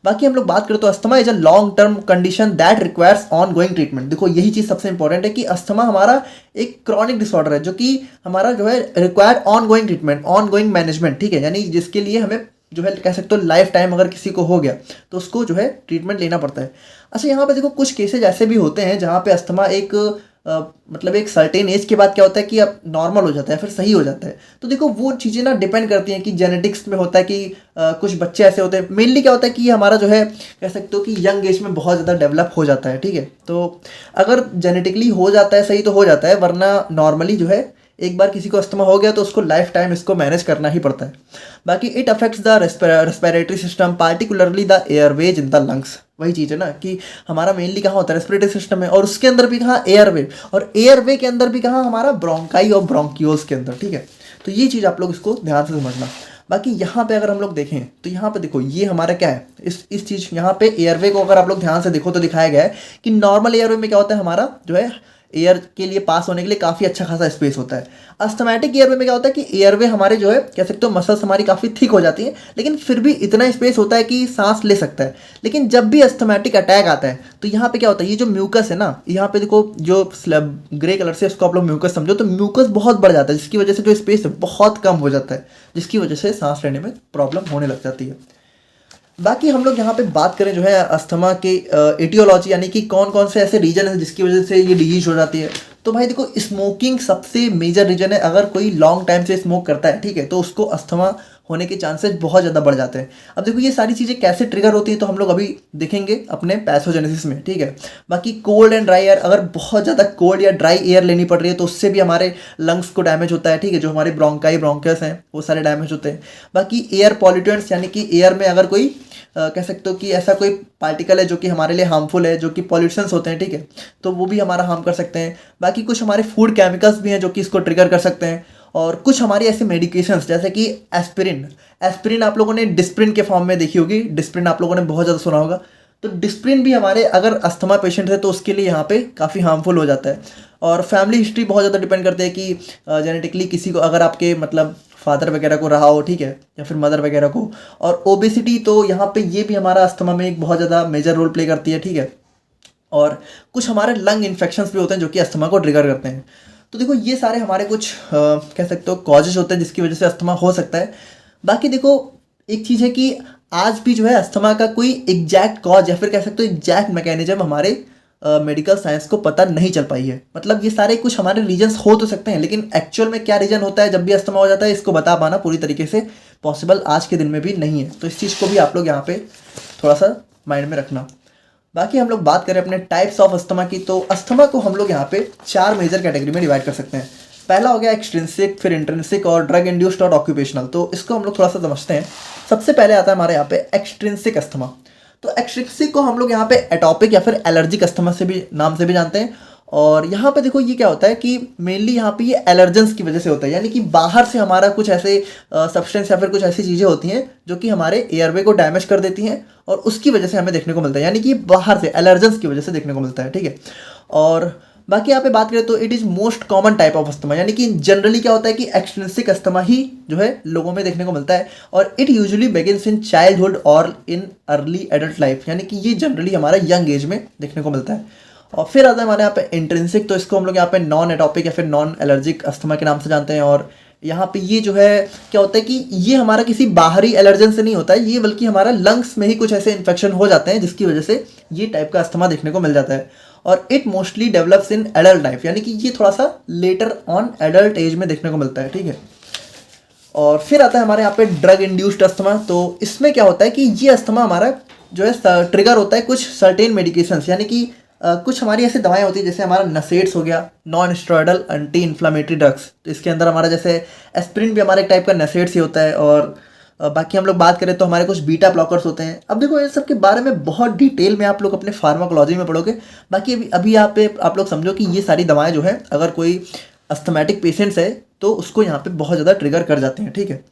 बाकी हम लोग बात करें तो asthma is a long term condition that requires on going treatment. देखो यही चीज़ सबसे इंपॉर्टेंट है कि अस्थमा हमारा एक क्रॉनिक डिसऑर्डर है जो कि हमारा जो है require on going treatment, on going management, ठीक है, यानी जिसके लिए हमें जो है कह सकते हो लाइफ टाइम अगर किसी को हो गया तो उसको जो है ट्रीटमेंट लेना पड़ता है। अच्छा यहाँ पे देखो कुछ केसेज ऐसे भी होते हैं जहाँ पे अस्थमा एक मतलब एक सर्टेन एज के बाद क्या होता है कि अब नॉर्मल हो जाता है, फिर सही हो जाता है। तो देखो वो चीज़ें ना डिपेंड करती हैं कि जेनेटिक्स में होता है कि कुछ बच्चे ऐसे होते हैं, मेनली क्या होता है कि हमारा जो है कह सकते हो कि यंग एज में बहुत ज़्यादा डेवलप हो जाता है, ठीक है। तो अगर जेनेटिकली हो जाता है सही तो हो जाता है, वरना नॉर्मली जो है एक बार किसी को अस्थमा हो गया तो उसको लाइफ टाइम इसको मैनेज करना ही पड़ता है। बाकी it affects the respiratory system particularly the Airways in the lungs, वही चीज़ है ना कि हमारा मेनली कहाँ होता है रेस्पिरेटरी सिस्टम में, और उसके अंदर भी कहाँ एयरवे, और एयरवे के अंदर भी कहाँ हमारा ब्रोंकाई और ब्रोंकियोल्स के अंदर, ठीक है। तो ये चीज़ आप लोग इसको ध्यान से समझना। बाकी यहाँ पे अगर हम लोग देखें तो यहाँ पे देखो ये हमारा क्या है इस चीज़ यहाँ पे एयरवे को अगर आप लोग ध्यान से देखो तो दिखाया गया है कि नॉर्मल एयरवे में क्या होता है हमारा जो है एयर के लिए पास होने के लिए काफ़ी अच्छा खासा स्पेस होता है। अस्थमैटिक एयरवे में क्या होता है कि एयरवे हमारे जो है कह सकते हो मसल्स हमारी काफ़ी थिक हो जाती है लेकिन फिर भी इतना स्पेस होता है कि सांस ले सकता है। लेकिन जब भी अस्थमैटिक अटैक आता है तो यहाँ पे क्या होता है ये जो म्यूकस है ना, यहाँ पे देखो जो ग्रे कलर से इसको आप लोग म्यूकस समझो, तो म्यूकस बहुत बढ़ जाता है जिसकी वजह से जो स्पेस है बहुत कम हो जाता है, जिसकी वजह से सांस लेने में प्रॉब्लम होने लग जाती है। बाकी हम लोग यहाँ पे बात करें जो है अस्थमा के एटियोलॉजी यानी कि कौन कौन से ऐसे रीजन है जिसकी वजह से ये डिजीज हो जाती है। तो भाई देखो स्मोकिंग सबसे मेजर रीजन है, अगर कोई लॉन्ग टाइम से स्मोक करता है, ठीक है, तो उसको अस्थमा होने के चांसेस बहुत ज़्यादा बढ़ जाते हैं। अब देखो ये सारी चीज़ें कैसे ट्रिगर होती हैं तो हम लोग अभी देखेंगे अपने पैथोजेनेसिस में, ठीक है। बाकी कोल्ड एंड ड्राई एयर, अगर बहुत ज़्यादा कोल्ड या ड्राई एयर लेनी पड़ रही है तो उससे भी हमारे लंग्स को डैमेज होता है, ठीक है, जो हमारे ब्रोंकाई ब्रोंकियस हैं वो सारे डैमेज होते हैं। बाकी एयर पॉल्यूटेंट्स यानी कि एयर में अगर कोई कह सकते हो कि ऐसा कोई पार्टिकल है जो कि हमारे लिए हार्मफुल है, जो कि पॉल्यूशंस होते हैं, ठीक है, तो वो भी हमारा हार्म कर सकते हैं। बाकी कुछ हमारे फूड केमिकल्स भी हैं जो कि इसको ट्रिगर कर सकते हैं, और कुछ हमारी ऐसी मेडिकेशंस जैसे कि एस्पिरिन आप लोगों ने डिस्प्रिन के फॉर्म में देखी होगी, डिस्प्रिन आप लोगों ने बहुत ज़्यादा सुना होगा। तो डिस्प्रिन भी हमारे अगर अस्थमा पेशेंट है तो उसके लिए यहाँ पे काफ़ी हार्मफुल हो जाता है। और फैमिली हिस्ट्री बहुत ज़्यादा डिपेंड करती है कि जेनेटिकली किसी को अगर आपके मतलब फादर वगैरह को रहा हो, ठीक है, या फिर मदर वगैरह को। और ओबेसिटी तो यहाँ पे ये भी हमारा अस्थमा में एक बहुत ज़्यादा मेजर रोल प्ले करती है, ठीक है। और कुछ हमारे लंग इन्फेक्शंस भी होते हैं जो कि अस्थमा को ट्रिगर करते हैं। तो देखो ये सारे हमारे कुछ कह सकते हो कॉजेज होते हैं जिसकी वजह से अस्थमा हो सकता है। बाकी देखो एक चीज़ है कि आज भी जो है अस्थमा का कोई एग्जैक्ट कॉज या फिर कह सकते हो एग्जैक्ट मैकेनिज्म हमारे मेडिकल साइंस को पता नहीं चल पाई है। मतलब ये सारे कुछ हमारे रीजन्स हो तो सकते हैं लेकिन एक्चुअल में क्या रीजन होता है जब भी अस्थमा हो जाता है इसको बता पाना पूरी तरीके से पॉसिबल आज के दिन में भी नहीं है। तो इस चीज़ को भी आप लोग यहाँ पे थोड़ा सा माइंड में रखना। बाकी हम लोग बात करें अपने टाइप्स ऑफ अस्थमा की, तो अस्थमा को हम लोग यहाँ पे 4 मेजर कैटेगरी में डिवाइड कर सकते हैं। पहला हो गया एक्सट्रिंसिक, फिर इंट्रिंसिक और ड्रग इंड्यूस्ड और ऑक्यूपेशनल। तो इसको हम लोग थोड़ा सा समझते हैं। सबसे पहले आता है हमारे यहाँ पे एक्सट्रिंसिक अस्थमा। तो एक्सट्रिंसिक को हम लोग यहाँ पे एटॉपिक या फिर एलर्जिक अस्थमा से भी नाम से भी जानते हैं। और यहाँ पे देखो ये क्या होता है कि मेनली यहाँ पे ये एलर्जेंस की वजह से होता है, यानी कि बाहर से हमारा कुछ ऐसे सब्सटेंस या फिर कुछ ऐसी चीज़ें होती हैं जो कि हमारे एयरवे को डैमेज कर देती हैं और उसकी वजह से हमें देखने को मिलता है, यानी कि बाहर से एलर्जेंस की वजह से देखने को मिलता है, ठीक है। और बाकी यहाँ पे बात करें तो it is most common type of asthma, यानी कि जनरली क्या होता है कि एक्सटेंसिक अस्थमा ही जो है लोगों में देखने को मिलता है और it usually begins in childhood और इन अर्ली एडल्ट लाइफ, यानी कि ये जनरली हमारा यंग एज में देखने को मिलता है। और फिर आता है हमारे यहाँ पे इंट्रिंसिक, तो इसको हम लोग यहाँ पे नॉन एटॉपिक या फिर नॉन एलर्जिक अस्थमा के नाम से जानते हैं। और यहाँ पे ये जो है क्या होता है कि ये हमारा किसी बाहरी एलर्जन से नहीं होता है, ये बल्कि हमारा लंग्स में ही कुछ ऐसे इन्फेक्शन हो जाते हैं जिसकी वजह से ये टाइप का अस्थमा देखने को मिल जाता है। और it mostly develops in adult life, यानी कि ये थोड़ा सा लेटर ऑन एडल्ट एज में देखने को मिलता है, ठीक है। और फिर आता है हमारे यहाँ पे ड्रग इंड्यूस्ड अस्थमा, तो इसमें क्या होता है कि ये अस्थमा हमारा जो है ट्रिगर होता है कुछ सर्टेन मेडिकेशंस, यानी कि कुछ हमारी ऐसी दवाएं होती है जैसे हमारा नसेड्स हो गया, non steroidal anti inflammatory drugs, तो इसके अंदर हमारा जैसे एस्पिरिन भी हमारा एक टाइप का नसेड्स ही होता है। और बाकी हम लोग बात करें तो हमारे कुछ बीटा ब्लॉकर्स होते हैं। अब देखो इन सब के बारे में बहुत डिटेल में आप लोग अपने फार्माकोलॉजी में पढ़ोगे, बाकी अभी यहाँ पे आप लोग समझो कि ये सारी दवाएं जो है अगर कोई अस्थमेटिक पेशेंट्स है तो उसको यहाँ पे बहुत ज़्यादा ट्रिगर कर जाते हैं, ठीक है।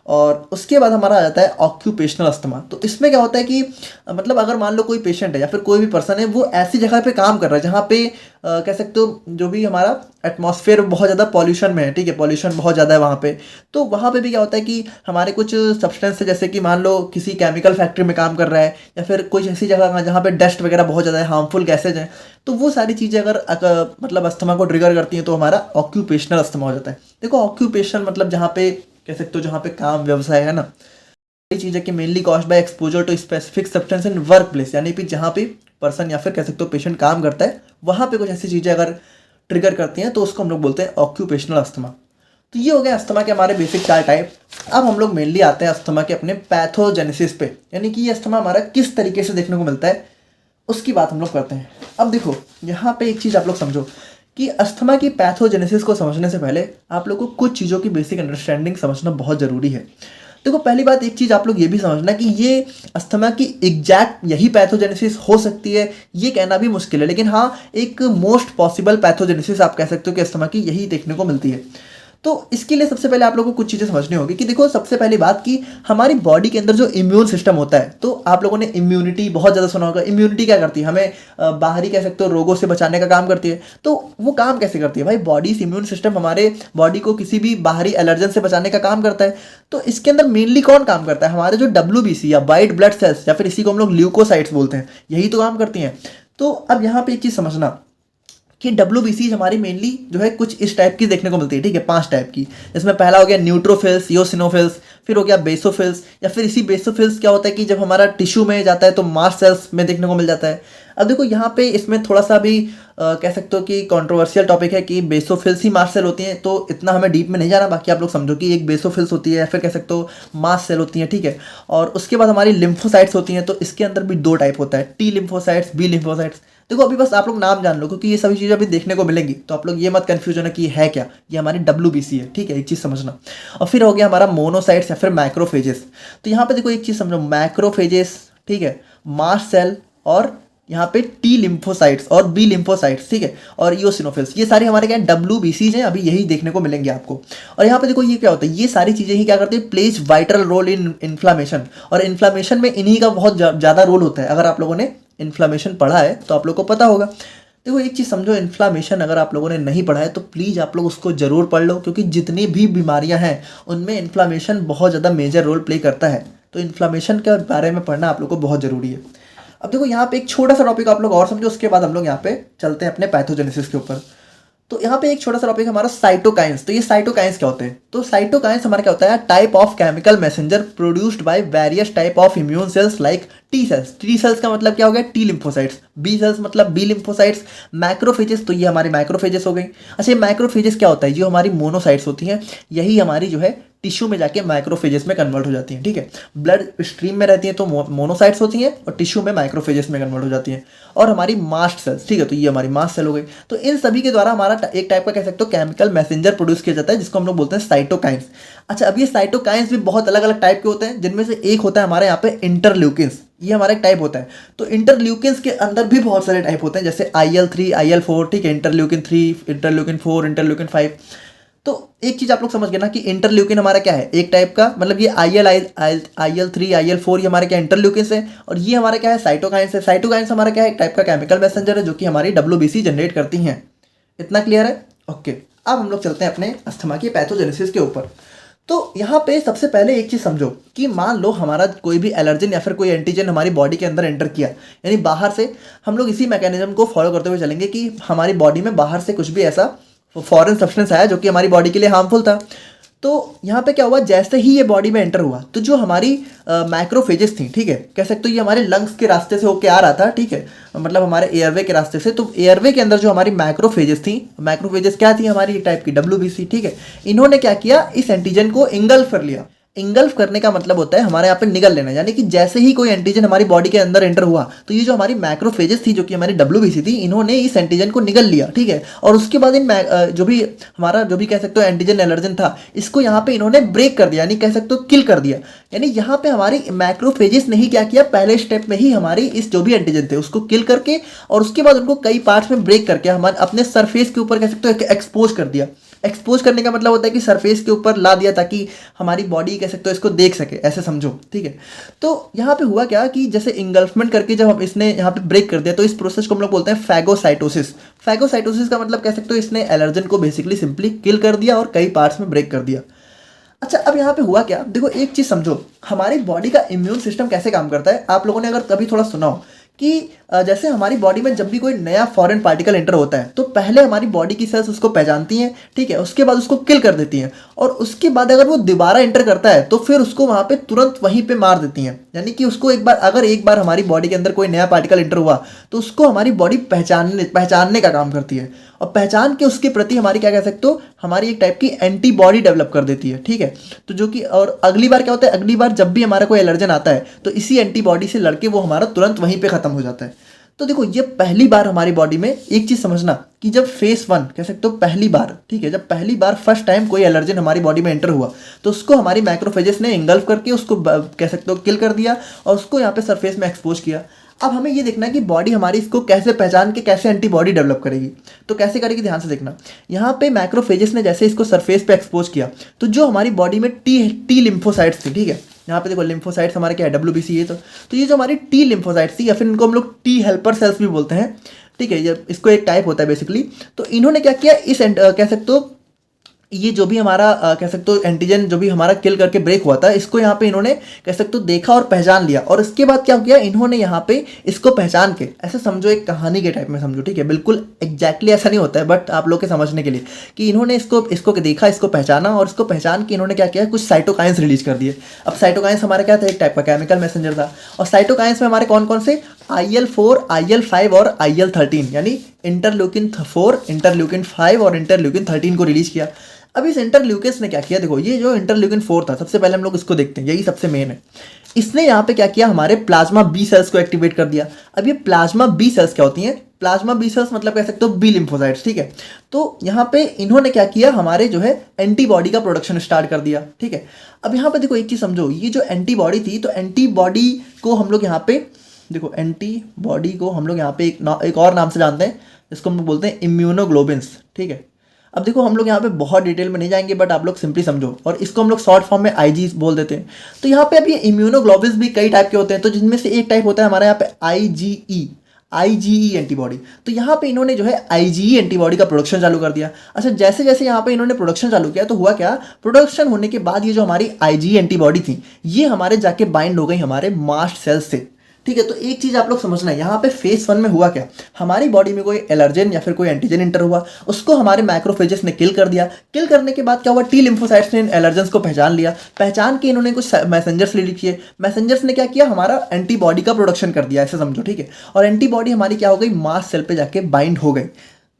और उसके बाद हमारा आ जाता है ऑक्यूपेशनल अस्थमा, तो इसमें क्या होता है कि मतलब अगर मान लो कोई पेशेंट है या फिर कोई भी पर्सन है वो ऐसी जगह पे काम कर रहा है जहाँ पे कह सकते हो जो भी हमारा एटमॉस्फेयर बहुत ज़्यादा पॉल्यूशन में है, ठीक है, पॉल्यूशन बहुत ज़्यादा है वहाँ पे, तो वहाँ पे भी क्या होता है कि हमारे कुछ सब्सटेंस है जैसे कि मान लो किसी केमिकल फैक्ट्री में काम कर रहा है या फिर कोई ऐसी जगह जहाँ पे डस्ट वगैरह बहुत ज़्यादा है, हार्मफुल गैसेज हैं, तो वो सारी चीज़ें अगर मतलब अस्थमा को ट्रिगर करती हैं तो हमारा ऑक्यूपेशनल अस्थमा हो जाता है। देखो ऑक्यूपेशन मतलब जहाँ पे कह सकते हो जहाँ पे काम व्यवसाय है ना, ये चीज़ है कि mainly caused by exposure to specific substance in work place, यानी कि जहाँ पे पर्सन या फिर कह सकते हो पेशेंट काम करता है वहाँ पे कुछ ऐसी चीज़ें अगर ट्रिगर करती हैं तो उसको हम लोग बोलते हैं ऑक्यूपेशनल अस्थमा। तो ये हो गया अस्थमा के हमारे बेसिक 4 टाइप। अब हम लोग मेनली आते हैं अस्थमा के अपने पैथोजेनेसिस पे, यानी कि ये अस्थमा हमारा किस तरीके से देखने को मिलता है उसकी बात हम लोग करते हैं। अब देखो यहाँ पे एक चीज़ आप लोग समझो कि अस्थमा की पैथोजेनेसिस को समझने से पहले आप लोग को कुछ चीज़ों की बेसिक अंडरस्टैंडिंग समझना बहुत ज़रूरी है। देखो पहली बात एक चीज़ आप लोग ये भी समझना कि ये अस्थमा की एग्जैक्ट यही पैथोजेनेसिस हो सकती है ये कहना भी मुश्किल है, लेकिन हाँ एक मोस्ट पॉसिबल पैथोजेनेसिस आप कह सकते हो कि अस्थमा की यही देखने को मिलती है। तो इसके लिए सबसे पहले आप लोगों को कुछ चीज़ें समझनी होगी कि देखो सबसे पहली बात कि हमारी बॉडी के अंदर जो इम्यून सिस्टम होता है, तो आप लोगों ने इम्यूनिटी बहुत ज़्यादा सुना होगा। इम्यूनिटी क्या करती है, हमें बाहरी कह सकते हो रोगों से बचाने का काम करती है। तो वो काम कैसे करती है भाई, बॉडी इम्यून सिस्टम हमारे बॉडी को किसी भी बाहरी एलर्जन से बचाने का काम करता है। तो इसके अंदर मेनली कौन काम करता है, हमारे जो WBC या वाइट ब्लड सेल्स या फिर इसी को हम लोग ल्यूकोसाइट्स बोलते हैं, यही तो काम करती हैं। तो अब यहाँ पे एक चीज़ समझना कि WBC हमारी मेनली जो है कुछ इस टाइप की देखने को मिलती है, ठीक है, 5 टाइप की। इसमें पहला हो गया न्यूट्रोफिल्स, इयोसिनोफिल्स, फिर हो गया बेसोफिल्स, या फिर इसी बेसोफिल्स क्या होता है कि जब हमारा टिश्यू में जाता है तो मास्ट सेल्स में देखने को मिल जाता है। अब देखो यहाँ पे इसमें थोड़ा सा भी कह सकते हो कि कंट्रोवर्शियल टॉपिक है कि बेसोफिल्स ही मास्ट सेल होती हैं, तो इतना हमें डीप में नहीं जाना, बाकी आप लोग समझो कि एक बेसोफिल्स होती है या फिर कह सकते हो मास्ट सेल होती हैं, ठीक है। और उसके बाद हमारी लिम्फोसाइट्स होती हैं, तो इसके अंदर भी 2 टाइप होता है, T लिम्फोसाइट्स, B लिम्फोसाइट्स। देखो अभी बस आप लोग नाम जान लो क्योंकि ये सभी चीज़ें अभी देखने को मिलेंगी, तो आप लोग ये मत कंफ्यूज होना कि ये है क्या, ये हमारी WBC है, ठीक है, एक चीज़ समझना। और फिर हो गया हमारा मोनोसाइट्स या फिर मैक्रोफेजेस। तो यहाँ पे देखो एक चीज़ समझो, मैक्रोफेजेस, ठीक है, मास्ट सेल, और यहाँ पे T लिम्फोसाइट्स और B लिम्फोसाइट्स, ठीक है, और इयोसिनोफिल्स, ये सारे हमारे क्या WBCs हैं, अभी यही देखने को मिलेंगे आपको। और यहाँ पे देखो ये क्या होता है, ये सारी चीज़ें ही क्या करती है, plays vital role in inflammation, और इन्फ्लामेशन में इन्हीं का बहुत ज़्यादा रोल होता है। अगर आप लोगों ने इन्फ्लामेशन पढ़ा है तो आप लोग को पता होगा। देखो एक चीज़ समझो, इन्फ्लामेशन अगर आप लोगों ने नहीं पढ़ा है तो प्लीज़ आप लोग उसको ज़रूर पढ़ लो, क्योंकि जितनी भी बीमारियां हैं उनमें इन्फ्लामेशन बहुत ज़्यादा मेजर रोल प्ले करता है। तो इन्फ्लामेशन के बारे में पढ़ना आप लोग को बहुत ज़रूरी है। अब देखो यहाँ पे एक छोटा सा टॉपिक आप लोग और समझो, उसके बाद हम लोग यहाँ पे चलते हैं अपने पैथोजेनेसिस के ऊपर। तो यहाँ पे एक छोटा सा टॉपिक हमारा साइटोकाइंस। तो ये साइटोकाइंस क्या होते हैं, तो साइटोकाइंस हमारा क्या होता है, type of chemical messenger produced by various type of immune cells like T cells. T cells का मतलब क्या हो गया, T लिम्फोसाइट्स, B सेल्स मतलब B लिम्फोसाइट्स, मैक्रोफेजेस, तो ये हमारी मैक्रोफेजेस हो गई। अच्छा, मैक्रोफेजेस क्या होता है, जो हमारी मोनोसाइट्स होती हैं, यही हमारी जो है टिश्यू में जाके माइक्रोफेजेस में कन्वर्ट हो जाती हैं, ठीक है। ब्लड स्ट्रीम में रहती हैं तो मोनोसाइट्स होती हैं और टिश्यू में माइक्रोफेजेस में कन्वर्ट हो जाती हैं। और हमारी मास्ट सेल्स, ठीक है, तो ये हमारी मास्ट सेल हो गई। तो इन सभी के द्वारा हमारा एक टाइप का कह सकते हो केमिकल मैसेंजर प्रोड्यूस किया जाता है, जिसको हम लोग बोलते हैं साइटोकाइंस। अच्छा, अब ये साइटोकाइंस भी बहुत अलग अलग टाइप के होते हैं, जिनमें से एक होता है हमारे यहाँ पे इंटरल्यूकिन्स, ये हमारा एक टाइप होता है। तो इंटरल्यूकिन्स के अंदर भी बहुत सारे टाइप होते हैं, जैसे IL-3, IL-4, ठीक है, इंटरल्यूकिन 3, इंटरल्यूकिन 4, इंटरल्यूकिन 5। तो एक चीज आप लोग समझ गए ना कि इंटरल्यूकिन हमारा क्या है, एक टाइप का, मतलब ये IL-3, IL-4 ये हमारे क्या इंटरल्यूकिन्स है, और ये हमारा क्या है साइटोकाइंस है। साइटोकाइंस हमारा क्या है, एक टाइप का केमिकल मैसेंजर है जो कि हमारी WBC जनरेट करती हैं। इतना क्लियर है? ओके, अब हम लोग चलते हैं अपने अस्थमा की पैथोजेनेसिस के ऊपर। तो यहाँ पे सबसे पहले एक चीज़ समझो कि मान लो हमारा कोई भी एलर्जन या फिर कोई एंटीजन हमारी बॉडी के अंदर एंटर किया, यानी बाहर से, हम लोग इसी मैकेनिज्म को फॉलो करते हुए चलेंगे कि हमारी बॉडी में बाहर से कुछ भी ऐसा फॉरेन सब्सटेंस आया जो कि हमारी बॉडी के लिए हार्मफुल था। तो यहाँ पे क्या हुआ, जैसे ही ये बॉडी में एंटर हुआ तो जो हमारी माइक्रोफेजेस थी, ठीक है, कह सकते हो ये हमारे लंग्स के रास्ते से होके आ रहा था, ठीक है, मतलब हमारे एयरवे के रास्ते से। तो एयरवे के अंदर जो हमारी माइक्रोफेजेस थी, माइक्रोफेजेस क्या थी, हमारी एक टाइप की WBC, ठीक है, इन्होंने क्या किया, इस एंटीजन को इंगल्फ कर लिया। इंगल्फ करने का मतलब होता है हमारे यहाँ पे निगल लेना, यानी कि जैसे ही कोई एंटीजन हमारी बॉडी के अंदर एंटर हुआ तो ये जो हमारी मैक्रोफेजेस थी जो कि हमारी WBC थी, इन्होंने इस एंटीजन को निगल लिया, ठीक है। और उसके बाद इन जो भी कह सकते हो एंटीजन एलर्जन था, इसको यहाँ पे इन्होंने ब्रेक कर दिया, यानी कह सकते हो किल कर दिया। यानी यहाँ पे हमारी मैक्रोफेजेस ने ही क्या किया, पहले स्टेप में ही हमारी इस जो भी एंटीजन थे उसको किल करके और उसके बाद उनको कई पार्ट्स में ब्रेक करके हमारे अपने सरफेस के ऊपर कह सकते हो एक्सपोज कर दिया। एक्सपोज करने का मतलब होता है कि सरफेस के ऊपर ला दिया ताकि हमारी बॉडी कह सकते हो इसको देख सके, ऐसे समझो, ठीक है। तो यहाँ पे हुआ क्या कि जैसे इंगल्फमेंट करके जब हम इसने यहाँ पे ब्रेक कर दिया तो इस प्रोसेस को हम लोग बोलते हैं फैगोसाइटोसिस। फैगोसाइटोसिस का मतलब कह सकते हो इसने एलर्जन को बेसिकली सिंपली किल कर दिया और कई पार्ट्स में ब्रेक कर दिया। अच्छा, अब यहाँ पे हुआ क्या, देखो एक चीज़ समझो, हमारी बॉडी का इम्यून सिस्टम कैसे काम करता है। आप लोगों ने अगर कभी थोड़ा सुना हो कि जैसे हमारी बॉडी में जब भी कोई नया फॉरेन पार्टिकल एंटर होता है तो पहले हमारी बॉडी की सेल्स उसको पहचानती हैं, ठीक है, उसके बाद उसको किल कर देती हैं, और उसके बाद अगर वो दोबारा एंटर करता है तो फिर उसको वहाँ पे तुरंत वहीं पे मार देती हैं। यानी कि उसको एक बार हमारी बॉडी के अंदर कोई नया पार्टिकल एंटर हुआ तो उसको हमारी बॉडी पहचानने का काम करती है, और पहचान के उसके प्रति हमारी क्या कह सकते हो, हमारी एक टाइप की एंटीबॉडी डेवलप कर देती है, ठीक है। तो जो कि और अगली बार क्या होता है, अगली बार जब भी हमारा कोई एलर्जन आता है तो इसी एंटीबॉडी से लड़के वो हमारा तुरंत वहीं पे खत्म हो जाता है। तो देखो ये पहली बार हमारी बॉडी में एक चीज़ समझना कि जब फेस 1 कह सकते हो पहली बार, ठीक है, जब पहली बार फर्स्ट टाइम कोई एलर्जन हमारी बॉडी में एंटर हुआ तो उसको हमारी मैक्रोफेजेस ने इंगल्फ करके उसको कह सकते हो किल कर दिया और उसको यहाँ पे सरफेस में एक्सपोज किया। अब हमें ये देखना है कि बॉडी हमारी इसको कैसे पहचान के कैसे एंटीबॉडी डेवलप करेगी। तो कैसे करेगी, ध्यान से देखना। यहाँ पे मैक्रोफेजेस ने जैसे इसको सरफेस पे एक्सपोज किया तो जो हमारी बॉडी में टी लिम्फोसाइट्स थी, ठीक है, यहाँ पे देखो लिम्फोसाइट्स हमारे क्या है, WBC ये तो ये जो हमारी टी लिम्फोसाइट्स थी या फिर इनको हम लोग टी हेल्पर सेल्स भी बोलते हैं, ठीक है, ये इसको एक टाइप होता है बेसिकली। तो इन्होंने क्या किया, इस कह सकते हो ये जो भी हमारा कह सकते हो एंटीजन जो भी हमारा किल करके ब्रेक हुआ था, इसको यहाँ पे इन्होंने कह सकते हो देखा और पहचान लिया, और इसके बाद क्या किया, इन्होंने यहाँ पे इसको पहचान के ऐसे समझो एक कहानी के टाइप में समझो, ठीक है, बिल्कुल एग्जैक्टली ऐसा नहीं होता है बट आप लोग के समझने के लिए कि इन्होंने इसको देखा, इसको पहचाना, और इसको पहचान के इन्होंने क्या किया, कुछ साइटोकाइंस रिलीज कर दिए। अब साइटोकाइंस हमारा क्या था, एक टाइप का केमिकल मैसेंजर था, और साइटोकाइंस में हमारे कौन कौन से, IL-4, IL-5 और IL-13, यानी इंटरल्यूकिन 4, इंटरल्यूकिन 5 और इंटरल्यूकिन 13 को रिलीज किया। अब इस इंटरल्यूकिन्स ने क्या किया, देखो ये जो इंटरल्यूकिन 4 था, सबसे पहले हम लोग इसको देखते हैं, यही सबसे मेन है। इसने यहाँ पे क्या किया, हमारे प्लाज्मा बी सेल्स को एक्टिवेट कर दिया। अब ये प्लाज्मा बी सेल्स क्या होती हैं, प्लाज्मा बी सेल्स मतलब कह सकते हो बी लिम्फोसाइट्स, ठीक है। तो यहाँ पे इन्होंने क्या किया, हमारे जो है एंटीबॉडी का प्रोडक्शन स्टार्ट कर दिया, ठीक है। अब यहाँ पे देखो एक चीज़ समझो, ये जो एंटीबॉडी थी तो एंटीबॉडी को हम लोग यहाँ पे देखो, एंटीबॉडी को हम लोग यहाँ पे एक और नाम से जानते हैं, जिसको हम लोग बोलते हैं इम्यूनोग्लोबिन्स, ठीक है। अब देखो हम लोग यहाँ पे बहुत डिटेल में नहीं जाएंगे बट आप लोग सिंपली समझो, और इसको हम लोग शॉर्ट फॉर्म में IG बोल देते हैं। तो यहाँ पे अब ये इम्यूनोग्लोबिन्स भी कई टाइप के होते हैं, तो जिनमें से एक टाइप होता है हमारे यहाँ पे IgE एंटीबॉडी। तो यहाँ पे इन्होंने जो है IgE एंटीबॉडी का प्रोडक्शन चालू कर दिया। अच्छा, जैसे जैसे यहाँ पे इन्होंने प्रोडक्शन चालू किया तो हुआ क्या, प्रोडक्शन होने के बाद ये जो हमारी IgE एंटीबॉडी थी ये हमारे जाके बाइंड हो गई हमारे मास्ट सेल्स से, ठीक है। तो एक चीज़ आप लोग समझना है, यहाँ पे फेस 1 में हुआ क्या, हमारी बॉडी में कोई एलर्जन या फिर कोई एंटीजन इंटर हुआ, उसको हमारे मैक्रोफेजेस ने किल कर दिया। किल करने के बाद क्या हुआ, टी लिम्फोसाइट्स ने इन एलर्जन्स को पहचान लिया, पहचान के इन्होंने कुछ मैसेंजर्स रिलीज किए, मैसेंजर्स ने क्या किया, हमारा एंटीबॉडी का प्रोडक्शन कर दिया, ऐसे समझो, ठीक है। और एंटीबॉडी हमारी क्या हो गई, मास्ट सेल पे जाके बाइंड हो गई।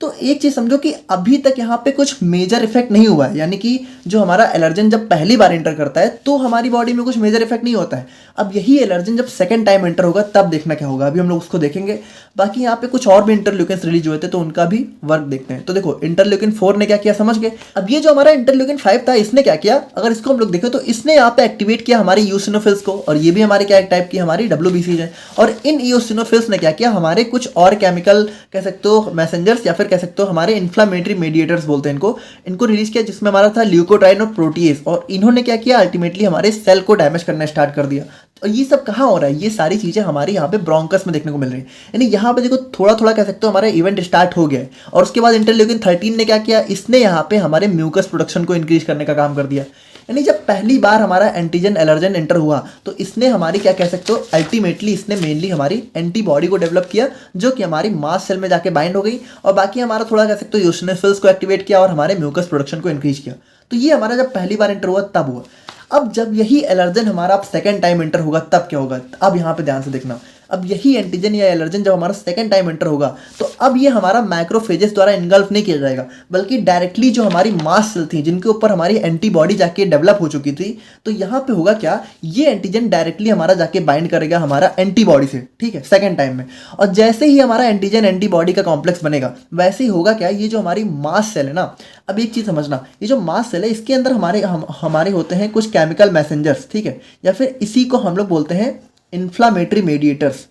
तो एक चीज़ समझो कि अभी तक यहाँ पे कुछ मेजर इफेक्ट नहीं हुआ है, यानी कि जो हमारा एलर्जन जब पहली बार एंटर करता है तो हमारी बॉडी में कुछ मेजर इफेक्ट नहीं होता है। अब यही एलर्जन जब सेकंड टाइम एंटर होगा तब देखना क्या होगा, अभी हम लोग उसको देखेंगे। बाकी यहाँ पे कुछ और भी इंटरल्यूकिन्स रिलीज हुए थे तो उनका भी वर्क देखते हैं। तो देखो इंटरल्यूकिन 4 ने क्या किया समझ गए। अब ये जो हमारा इंटरल्यूकिन 5 था इसने क्या किया, अगर इसको हम लोग देखें तो इसने यहाँ पे एक्टिवेट किया हमारी यूसिनोफिल्स को, और ये भी हमारे क्या टाइप की हमारी WBCs है। और इन यूसिनोफिल्स ने क्या किया, हमारे कुछ और केमिकल कह सकते हो मैसेंजर्स या फिर कह सकते हो हमारे इन्फ्लामेटरी मेडिएटर्स बोलते हैं इनको रिलीज किया, जिसमें हमारा था ल्यूकोट्राइन और प्रोटीएज। और इन्होंने क्या किया, अल्टीमेटली हमारे सेल को डैमेज करना स्टार्ट कर दिया। और ये सब कहाँ हो रहा है, ये सारी चीजें हमारी यहाँ पे ब्रोंकस में देखने को मिल रही है। यानी यहाँ पे देखो थोड़ा थोड़ा कह सकते हो हमारा इवेंट स्टार्ट हो गया है। और उसके बाद इंटरल्यूकिन 13 ने क्या किया, इसने यहाँ पे हमारे म्यूकस प्रोडक्शन को इंक्रीज करने का काम कर दिया। यानी जब पहली बार हमारा एंटीजन एलर्जन एंटर हुआ तो इसने हमारी क्या कह सकते हो, अल्टीमेटली इसने मेनली हमारी एंटीबॉडी को डेवलप किया, जो कि हमारी मास सेल में जाके बाइंड हो गई। और बाकी हमारा थोड़ा कह सकते हो यूसिनोफिल्स को एक्टिवेट किया और हमारे म्यूकस प्रोडक्शन को इंक्रीज किया। तो ये हमारा जब पहली बार एंटर हुआ तब हुआ। अब जब यही एलर्जन हमारा अब सेकंड टाइम एंटर होगा तब क्या होगा, अब यहाँ पे ध्यान से देखना। अब यही एंटीजन या एलर्जन जब हमारा सेकंड टाइम एंटर होगा तो अब ये हमारा मैक्रोफेजेस द्वारा इनगल्फ नहीं किया जाएगा, बल्कि डायरेक्टली जो हमारी मास सेल थी जिनके ऊपर हमारी एंटीबॉडी जाके डेवलप हो चुकी थी, तो यहाँ पे होगा क्या, ये एंटीजन डायरेक्टली हमारा जाके बाइंड करेगा हमारा एंटीबॉडी से, ठीक है, सेकंड टाइम में। और जैसे ही हमारा एंटीजन एंटीबॉडी का कॉम्प्लेक्स बनेगा वैसे ही होगा क्या, ये जो हमारी मास सेल है ना, अब एक चीज़ समझना, ये जो मास सेल है इसके अंदर हमारे होते हैं कुछ केमिकल मैसेंजर्स, ठीक है, या फिर इसी को हम लोग बोलते हैं इन्फ्लामेटरी मेडिएटर्स।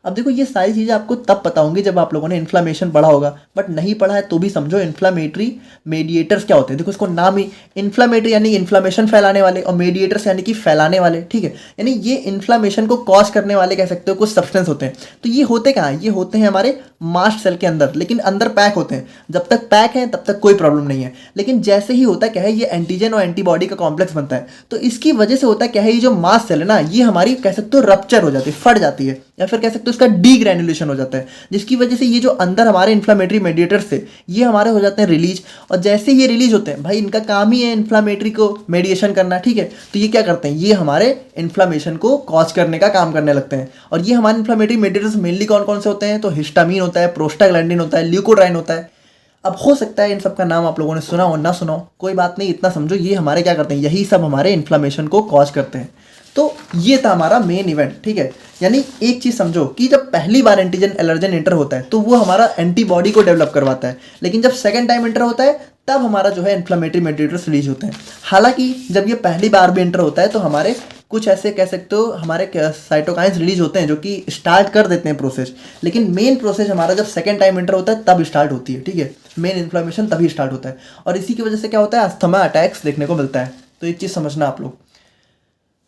अब देखो ये सारी चीज़ें आपको तब पता होंगी जब आप लोगों ने इन्फ्लामेशन पढ़ा होगा, बट नहीं पढ़ा है तो भी समझो इन्फ्लामेटरी मेडिएटर्स क्या होते हैं। देखो इसको नाम ही इन्फ्लामेटरी यानी इन्फ्लामेशन फैलाने वाले, और मेडिएटर्स यानी कि फैलाने वाले, ठीक है, यानी ये इन्फ्लामेशन को कॉज करने वाले कह सकते हो कुछ सब्सटेंस होते हैं। तो ये होते कहाँ हैं, ये होते हैं हमारे मास्ट सेल के अंदर, लेकिन अंदर पैक होते हैं। जब तक पैक है तब तक कोई प्रॉब्लम नहीं है, लेकिन जैसे ही होता क्या है, ये एंटीजन और एंटीबॉडी का कॉम्प्लेक्स बनता है तो इसकी वजह से होता क्या है, ये जो मास्ट सेल है ना, ये हमारी कह सकते हो रप्चर हो जाती है, फट जाती है, या फिर कह सकते हो इसका डीग्रैनुलेशन हो जाता है, जिसकी वजह से ये जो अंदर हमारे इन्फ्लामेटरी मेडिएटर्स थे ये हमारे हो जाते हैं रिलीज। और जैसे ये रिलीज होते हैं, भाई इनका काम ही है इन्फ्लामेटरी को मेडिएशन करना, ठीक है, तो ये क्या करते हैं, ये हमारे इन्फ्लामेशन को कॉज करने का काम करने लगते हैं। और ये हमारे इन्फ्लामेटरी मेडिएटर्स मेनली कौन कौन से होते हैं, तो हिस्टामीन होता है, प्रोस्टाग्लैंडिन होता है, ल्यूकोट्राइन होता है। अब हो सकता है इन सब का नाम आप लोगों ने सुना हो ना सुना हो, कोई बात नहीं, इतना समझो ये हमारे क्या करते हैं, यही सब हमारे इन्फ्लामेशन को कॉज करते हैं। तो ये था हमारा मेन इवेंट, ठीक है। यानी एक चीज़ समझो कि जब पहली बार एंटीजन एलर्जन एंटर होता है तो वो हमारा एंटीबॉडी को डेवलप करवाता है, लेकिन जब सेकंड टाइम एंटर होता है तब हमारा जो है इन्फ्लामेटरी मेडिएटर्स रिलीज होते हैं। हालांकि जब ये पहली बार भी एंटर होता है तो हमारे कुछ ऐसे कह सकते हो हमारे साइटोकाइंस रिलीज होते हैं जो कि स्टार्ट कर देते हैं प्रोसेस, लेकिन मेन प्रोसेस हमारा जब सेकंड टाइम एंटर होता है तब स्टार्ट होती है, ठीक है, मेन इन्फ्लामेशन तभी स्टार्ट होता है। और इसी की वजह से क्या होता है, अस्थमा अटैक्स देखने को मिलता है। तो एक चीज़ समझना आप लोग।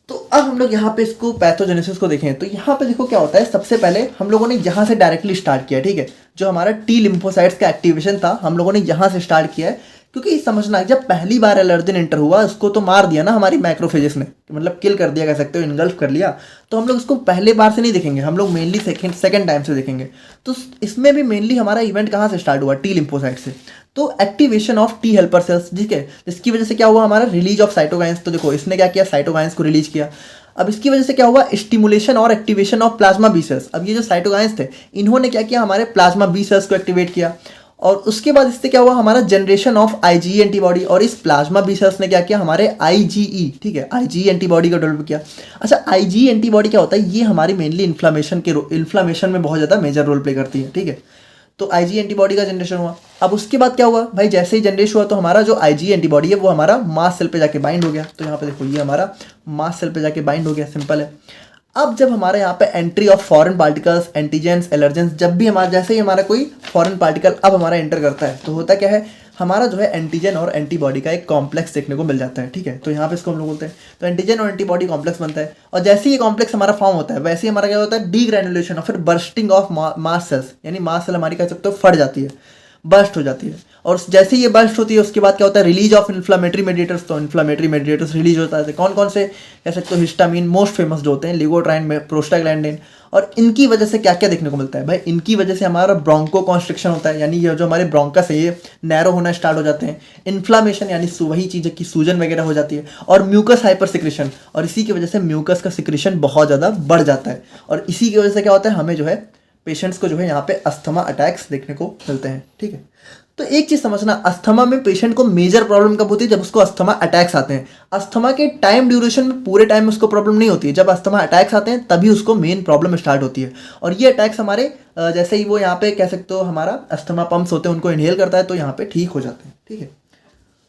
तो अब हम लोग यहाँ पे इसको पैथोजेनेसिस को देखें तो यहाँ पे देखो क्या होता है, सबसे पहले हम लोगों ने यहाँ से डायरेक्टली स्टार्ट किया, ठीक है, जो हमारा टी लिम्फोसाइट्स का एक्टिवेशन था हम लोगों ने यहाँ से स्टार्ट किया है, क्योंकि समझना जब पहली बार एलर्जन एंटर हुआ उसको तो मार दिया ना हमारी मैक्रोफेजेस ने, मतलब किल कर दिया कह सकते हो, इनगल्फ कर लिया। तो हम लोग उसको पहले बार से नहीं देखेंगे, हम लोग मेनली सेकंड टाइम से देखेंगे। तो इसमें भी मेनली हमारा इवेंट कहाँ से स्टार्ट हुआ, टी लिम्फोसाइट से। तो activation of T helper cells, ठीक है, जिसकी वजह से क्या हुआ, हमारा रिलीज ऑफ साइटोकाइंस। तो देखो इसने क्या किया, साइटोकाइंस को रिलीज किया। अब इसकी वजह से क्या हुआ, स्टिमुलेशन और activation of plasma B cells. अब ये जो साइटोकाइंस थे इन्होंने क्या किया, हमारे प्लाज्मा बी सेल्स को एक्टिवेट किया। और उसके बाद इससे क्या हुआ, हमारा जनरेशन ऑफ आईजीई एंटीबॉडी, और इस प्लाज्मा बी सेल्स ने क्या किया, हमारे आईजीई, ठीक है, आईजीई एंटीबॉडी को डेवलप किया। अच्छा, आईजीई एंटीबॉडी क्या होता है, ये हमारी मेनली इन्फ्लामेशन में बहुत ज़्यादा मेजर रोल प्ले करती है, ठीक है। तो आईजीई एंटीबॉडी का जनरेशन हुआ। अब उसके बाद क्या हुआ भाई, जैसे ही जनरेशन हुआ तो हमारा जो आईजीई एंटीबॉडी है वो हमारा मास सेल पे जाके बाइंड हो गया। तो यहाँ पे देखो ये हमारा मास सेल पे जाके बाइंड हो गया, सिंपल है। अब जब हमारे यहाँ पे entry of foreign particles, antigens, allergens, जब भी हमारा जैसे ही हमारा कोई फॉरेन पार्टिकल अब हमारा एंटर करता है तो होता क्या है, हमारा जो है एंटीजन और एंटीबॉडी का एक कॉम्प्लेक्स देखने को मिल जाता है, ठीक है। तो यहाँ पे इसको हम लोग बोलते हैं, तो एंटीजन और एंटीबॉडी कॉम्प्लेक्स बनता है। और जैसे ही ये कॉम्प्लेक्स हमारा फॉर्म होता है वैसे ही हमारा क्या होता है, डीग्रैनुलेशन और फिर बर्स्टिंग ऑफ मास सेल्स, यानी मास सेल हमारी कह सकते हो फट जाती है, बर्स्ट हो जाती है। और जैसे ये बर्स्ट होती है उसके बाद क्या होता है, रिलीज ऑफ इन्फ्लामेटरी मेडिएटर्स। तो इन्फ्लामेटरी मेडिएटर्स रिलीज होता है, कौन कौन से कह सकते हो, हिस्टामीन मोस्ट फेमस जो होते हैं, ल्यूकोट्राइन, प्रोस्टाग्लैंडिन। और इनकी वजह से क्या क्या देखने को मिलता है भाई, इनकी वजह से हमारा ब्रोंको कॉन्स्ट्रिक्शन होता है, यानी ये जो हमारे ब्रोंकस है ये नैरो होना स्टार्ट हो जाते हैं। इन्फ्लामेशन यानी वही चीज़ की सूजन वगैरह हो जाती है। और म्यूकस हाइपर सिक्रेशन, और इसी की वजह से म्यूकस का सिक्रेशन बहुत ज़्यादा बढ़ जाता है। और इसी की वजह से क्या होता है, हमें जो है पेशेंट्स को जो है यहाँ पे अस्थमा अटैक्स देखने को मिलते हैं। ठीक है, तो एक चीज़ समझना, अस्थमा में पेशेंट को मेजर प्रॉब्लम कब होती है? जब उसको अस्थमा अटैक्स आते हैं। अस्थमा के टाइम ड्यूरेशन में पूरे टाइम में उसको प्रॉब्लम नहीं होती है, जब अस्थमा अटैक्स आते हैं तभी उसको मेन प्रॉब्लम स्टार्ट होती है। और ये अटैक्स हमारे जैसे ही वो यहाँ पे कह सकते हो हमारा अस्थमा पम्प्स होते हैं उनको इनहेल करता है तो यहाँ पे ठीक हो जाते हैं। ठीक है,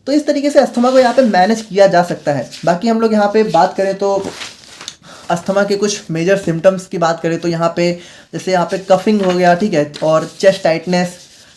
तो इस तरीके से अस्थमा को यहाँ पे मैनेज किया जा सकता है। बाकी हम लोग यहाँ पे बात करें तो अस्थमा के कुछ मेजर सिम्टम्स की बात करें तो यहाँ पे जैसे यहाँ पे कफिंग हो गया, ठीक है, और चेस्ट टाइटनेस,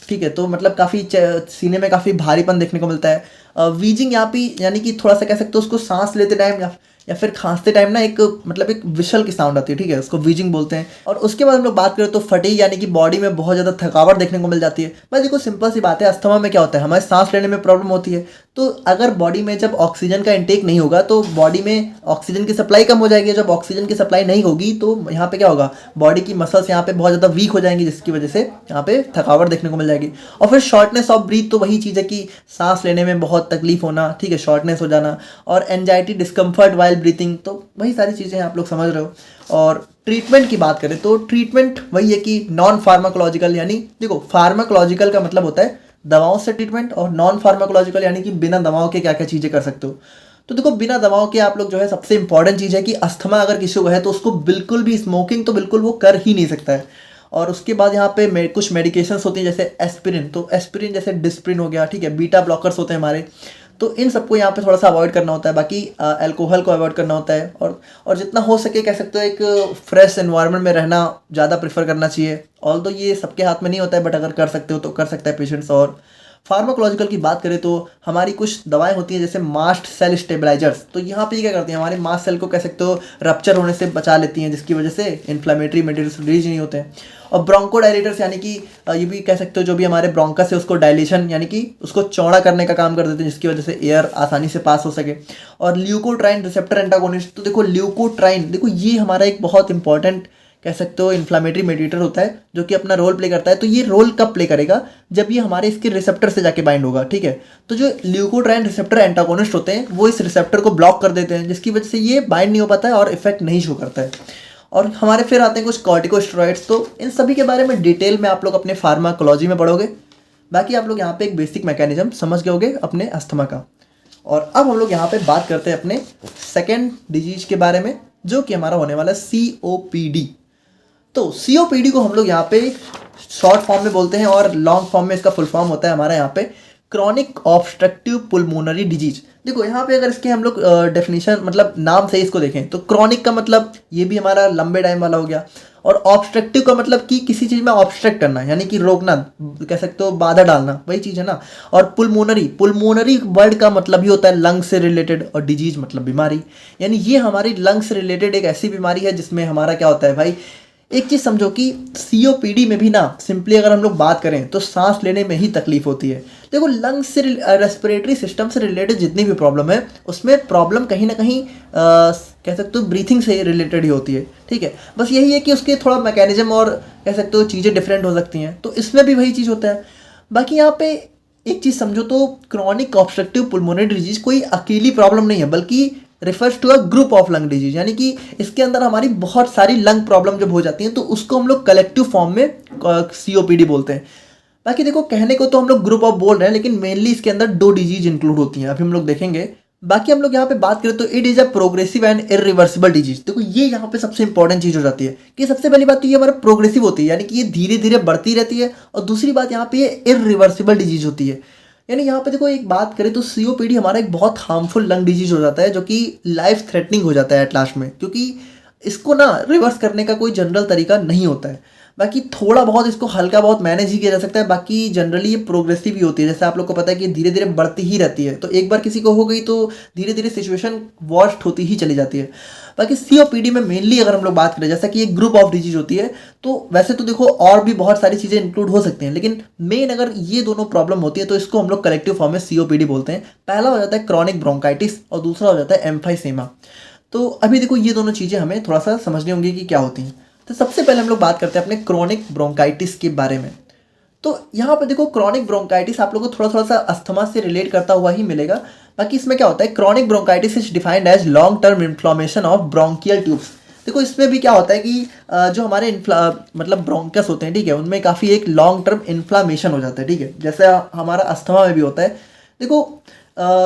ठीक है, तो मतलब काफ़ी सीने में काफ़ी भारीपन देखने को मिलता है। वीजिंग यहाँ पे यानी कि थोड़ा सा कह सकते हो उसको सांस लेते टाइम या फिर खांसते टाइम ना एक मतलब एक विशल की साउंड आती है। ठीक है, उसको वीजिंग बोलते हैं। और उसके बाद हम लोग बात करें तो फटीग यानी कि बॉडी में बहुत ज़्यादा थकावट देखने को मिल जाती है। भाई देखो सिंपल सी बात है, अस्थमा में क्या होता है, हमारे सांस लेने में प्रॉब्लम होती है। तो अगर बॉडी में जब ऑक्सीजन का इंटेक नहीं होगा तो बॉडी में ऑक्सीजन की सप्लाई कम हो जाएगी। जब ऑक्सीजन की सप्लाई नहीं होगी तो यहाँ पे क्या होगा, बॉडी की मसल्स यहाँ पे बहुत ज़्यादा वीक हो जाएंगी, जिसकी वजह से यहाँ पे थकावट देखने को मिल जाएगी। और फिर शॉर्टनेस ऑफ ब्रीथ, तो वही चीज़ है कि सांस लेने में बहुत तकलीफ होना, ठीक है, शॉर्टनेस हो जाना, और एंजाइटी डिस्कम्फर्ट वाइल ब्रीथिंग, तो वही सारी चीज़ें आप लोग समझ रहे हो। और ट्रीटमेंट की बात करें तो ट्रीटमेंट वही है कि नॉन फार्माकोलॉजिकल, यानी देखो फार्माकोलॉजिकल का मतलब होता है दवाओं से ट्रीटमेंट, और नॉन फार्माकोलॉजिकल यानी कि बिना दवाओं के क्या क्या चीज़ें कर सकते हो। तो देखो बिना दवाओं के आप लोग जो है, सबसे इंपॉर्टेंट चीज़ है कि अस्थमा अगर किसी को है तो उसको बिल्कुल भी स्मोकिंग तो बिल्कुल वो कर ही नहीं सकता है। और उसके बाद यहाँ पे कुछ मेडिकेशंस होती हैं जैसे एस्पिरिन, तो एस्पिरिन जैसे डिस्प्रिन हो गया, ठीक है, बीटा ब्लॉकर्स होते हैं हमारे, तो इन सबको यहाँ पे थोड़ा सा अवॉइड करना होता है। बाकी अल्कोहल को अवॉइड करना होता है, और जितना हो सके कह सकते हो एक फ्रेश एनवायरनमेंट में रहना ज़्यादा प्रेफर करना चाहिए। ऑल्दो ये सबके हाथ में नहीं होता है, बट अगर कर सकते हो तो कर सकता है पेशेंट्स। और फार्माकोलॉजिकल की बात करें तो हमारी कुछ दवाएं होती हैं जैसे मास्ट सेल स्टेबलाइजर्स, तो यहाँ पे ये क्या करती हैं, हमारे मास्ट सेल को कह सकते हो रप्चर होने से बचा लेती हैं, जिसकी वजह से इन्फ्लेमेटरी मटेरियल्स रिलीज नहीं होते हैं। और ब्रोंकोडायलेटर्स यानी कि ये भी कह सकते हो जो भी हमारे ब्रोंकस है उसको डायलेशन यानी कि उसको चौड़ा करने का काम कर देते हैं, जिसकी वजह से एयर आसानी से पास हो सके। और ल्यूकोट्राइन रिसेप्टर एंटागोनिस्ट, तो देखो ल्यूकोट्राइन, देखो ये हमारा एक बहुत इंपॉर्टेंट कह सकते हो इन्फ्लामेटरी मेडिएटर होता है जो कि अपना रोल प्ले करता है। तो ये रोल कब प्ले करेगा, जब ये हमारे इसके रिसेप्टर से जाके बाइंड होगा। ठीक है, तो जो ल्यूकोट्राइन रिसेप्टर एंटागोनिस्ट होते हैं वो इस रिसेप्टर को ब्लॉक कर देते हैं, जिसकी वजह से ये बाइंड नहीं हो पाता है और इफेक्ट नहीं शो करता है। और हमारे फिर आते हैं कुछ कॉर्टिकोस्टेरॉइड्स, तो इन सभी के बारे में डिटेल में आप लोग अपने फार्माकोलॉजी में पढ़ोगे। बाकी आप लोग यहाँ पे एक बेसिक मैकेनिज्म समझ गए होगे अपने अस्थमा का। और अब हम लोग यहाँ पे बात करते हैं अपने सेकेंड डिजीज के बारे में, जो कि हमारा होने वाला है COPD। तो COPD को हम लोग यहाँ पे शॉर्ट फॉर्म में बोलते हैं और लॉन्ग फॉर्म में इसका फुल फॉर्म होता है हमारा यहाँ पे क्रॉनिक ऑब्स्ट्रक्टिव पुल्मोनरी डिजीज। देखो यहाँ पे अगर इसके हम लोग डेफिनेशन मतलब नाम से इसको देखें तो क्रॉनिक का मतलब ये भी हमारा लंबे टाइम वाला हो गया, और ऑब्स्ट्रक्टिव का मतलब कि किसी चीज़ में ऑब्स्ट्रक्ट करना यानी कि रोकना, कह सकते हो बाधा डालना, वही चीज़ है ना। और पुल्मोनरी वर्ड का मतलब ही होता है लंग से रिलेटेड, और डिजीज मतलब बीमारी, यानी ये हमारी लंग से रिलेटेड एक ऐसी बीमारी है जिसमें हमारा क्या होता है भाई, एक चीज़ समझो कि COPD में भी ना सिंपली अगर हम लोग बात करें तो सांस लेने में ही तकलीफ होती है। देखो लंग से रेस्पिरेटरी सिस्टम से रिलेटेड जितनी भी प्रॉब्लम है उसमें प्रॉब्लम कहीं ना कहीं कह सकते हो ब्रीथिंग से रिलेटेड ही होती है। ठीक है, बस यही है कि उसके थोड़ा मैकेनिज्म और कह सकते हो चीज़ें डिफरेंट हो सकती हैं, तो इसमें भी वही चीज़ होता है। बाकी यहाँ पे एक चीज़ समझो तो क्रॉनिक ऑब्स्ट्रक्टिव पुल्मोनरी डिजीज कोई अकेली प्रॉब्लम नहीं है, बल्कि refers to a group of lung disease, यानी कि इसके अंदर हमारी बहुत सारी लंग प्रॉब्लम जब हो जाती हैं तो उसको हम लोग कलेक्टिव फॉर्म में COPD बोलते हैं। बाकी देखो कहने को तो हम लोग ग्रुप ऑफ बोल रहे हैं, लेकिन मेनली इसके अंदर 2 डिजीज इंक्लूड होती हैं, अभी हम लोग देखेंगे। बाकी हम लोग यहाँ पे बात करें तो it is a progressive and irreversible disease. देखो ये यहाँ पे सबसे इंपॉर्टेंट चीज़ हो जाती है कि सबसे पहली बात तो ये हमारा प्रोग्रेसिव होती है, यानी कि ये धीरे धीरे बढ़ती रहती है, और दूसरी बात यहाँ पे ये इरिवर्सिबल डिजीज होती है। यानी यहाँ पे देखो एक बात करें तो COPD हमारा एक बहुत हार्मफुल लंग डिजीज हो जाता है जो कि लाइफ थ्रेटनिंग हो जाता है एट लास्ट में, क्योंकि इसको ना रिवर्स करने का कोई जनरल तरीका नहीं होता है। बाकी थोड़ा बहुत इसको हल्का बहुत मैनेज ही किया जा सकता है, बाकी जनरली ये प्रोग्रेसिव ही होती है। जैसे आप लोग को पता है कि धीरे धीरे बढ़ती ही रहती है, तो एक बार किसी को हो गई तो धीरे धीरे सिचुएशन वर्स्ट होती ही चली जाती है। बाकी COPD में मेनली अगर हम लोग बात करें जैसा कि एक ग्रुप ऑफ डिजीज होती है, तो वैसे तो देखो और भी बहुत सारी चीज़ें इंक्लूड हो सकती हैं, लेकिन मेन अगर ये दोनों प्रॉब्लम होती है तो इसको हम लोग कलेक्टिव फॉर्म में COPD बोलते हैं। पहला हो जाता है क्रॉनिक ब्रोंकाइटिस और दूसरा हो जाता है एम्फाइसेमा। तो अभी देखो ये दोनों चीज़ें हमें थोड़ा सा समझनी होंगी कि क्या होती हैं। तो सबसे पहले हम लोग बात करते हैं अपने क्रॉनिक ब्रोंकाइटिस के बारे में। तो यहाँ पर देखो क्रॉनिक ब्रोंकाइटिस आप लोगों को थोड़ा सा अस्थमा से रिलेट करता हुआ ही मिलेगा। बाकी इसमें क्या होता है, chronic bronchitis is defined as long term inflammation of bronchial tubes. देखो इसमें भी क्या होता है कि जो हमारे मतलब ब्रोंकस होते हैं, ठीक है, उनमें काफ़ी एक लॉन्ग टर्म इन्फ्लामेशन हो जाता है, ठीक है, जैसे हमारा अस्थमा में भी होता है। देखो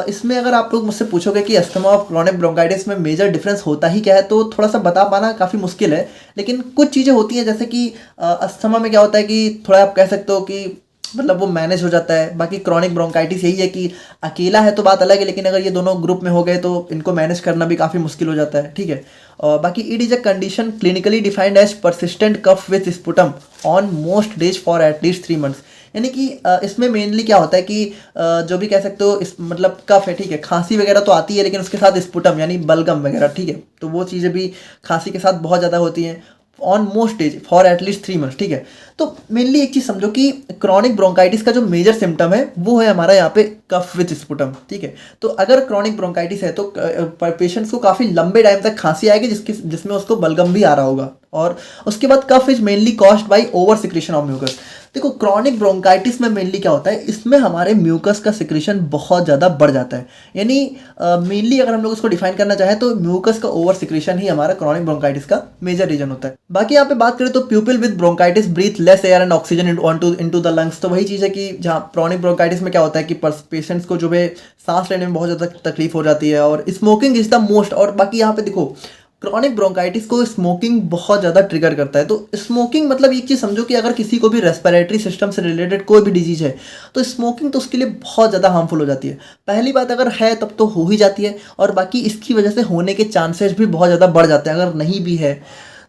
इसमें अगर आप लोग मुझसे पूछोगे कि अस्थमा और क्रॉनिक ब्रोंकाइटिस में मेजर डिफरेंस होता ही क्या है, तो थोड़ा सा बता पाना काफ़ी मुश्किल है। लेकिन कुछ चीज़ें होती हैं, जैसे कि अस्थमा में क्या होता है कि थोड़ा आप कह सकते हो कि मतलब वो मैनेज हो जाता है। बाकी क्रॉनिक ब्रोंकाइटिस यही है कि अकेला है तो बात अलग है, लेकिन अगर ये दोनों ग्रुप में हो गए तो इनको मैनेज करना भी काफ़ी मुश्किल हो जाता है, ठीक है। और बाकी it is a condition clinically defined as persistent cough with sputum on most days for at least 3 months. यानी कि इसमें मेनली क्या होता है कि जो भी कह सकते हो इस मतलब कफ है, ठीक है, खांसी वगैरह तो आती है, लेकिन उसके साथ स्पुटम यानी बलगम वगैरह, ठीक है, तो वो चीज़ें भी खांसी के साथ बहुत ज़्यादा होती हैं on most days for at least 3 months, ठीक है। तो मेनली एक चीज़ समझो कि क्रॉनिक ब्रोंकाइटिस का जो मेजर सिम्टम है वो है हमारा यहाँ पे कफ विथ स्पुटम, ठीक है। तो अगर क्रॉनिक ब्रोंकाइटिस है तो पेशेंट्स को काफ़ी लंबे टाइम तक खांसी आएगी जिसमें उसको बलगम भी आ रहा होगा, और उसके बाद cough is mainly caused by over secretion of mucus. देखो क्रॉनिक ब्रोंकाइटिस में मेनली क्या होता है, इसमें हमारे म्यूकस का सिक्रेशन बहुत ज़्यादा बढ़ जाता है। यानी मेनली अगर हम लोग इसको डिफाइन करना चाहें तो म्यूकस का ओवर सिक्रेशन ही हमारा क्रॉनिक ब्रोंकाइटिस का मेजर रीजन होता है। बाकी यहाँ पे बात करें तो people with bronchitis breathe less air and oxygen into the lungs. तो वही चीज़ है कि जहाँ क्रॉनिक ब्रोंकाइटिस में क्या होता है कि पेशेंट्स को जो है सांस लेने में बहुत ज़्यादा तकलीफ हो जाती है, और स्मोकिंग इज द मोस्ट। और बाकी यहाँ पे देखो क्रॉनिक ब्रोंकाइटिस को स्मोकिंग बहुत ज़्यादा ट्रिगर करता है। तो स्मोकिंग मतलब एक चीज़ समझो कि अगर किसी को भी रेस्पिरेटरी सिस्टम से रिलेटेड कोई भी डिजीज़ है तो स्मोकिंग तो उसके लिए बहुत ज़्यादा हार्मफुल हो जाती है। पहली बात अगर है तब तो हो ही जाती है, और बाकी इसकी वजह से होने के चांसेस भी बहुत ज़्यादा बढ़ जाते हैं अगर नहीं भी है।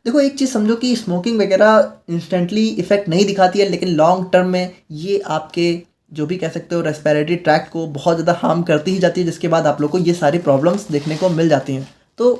देखो एक चीज़ समझो कि स्मोकिंग वगैरह इंस्टेंटली इफेक्ट नहीं दिखाती है, लेकिन लॉन्ग टर्म में ये आपके जो भी कह सकते हो रेस्पिरेटरी ट्रैक्ट को बहुत ज़्यादा हार्म करती ही जाती है, जिसके बाद आप लोग को ये सारी प्रॉब्लम्स देखने को मिल जाती हैं। तो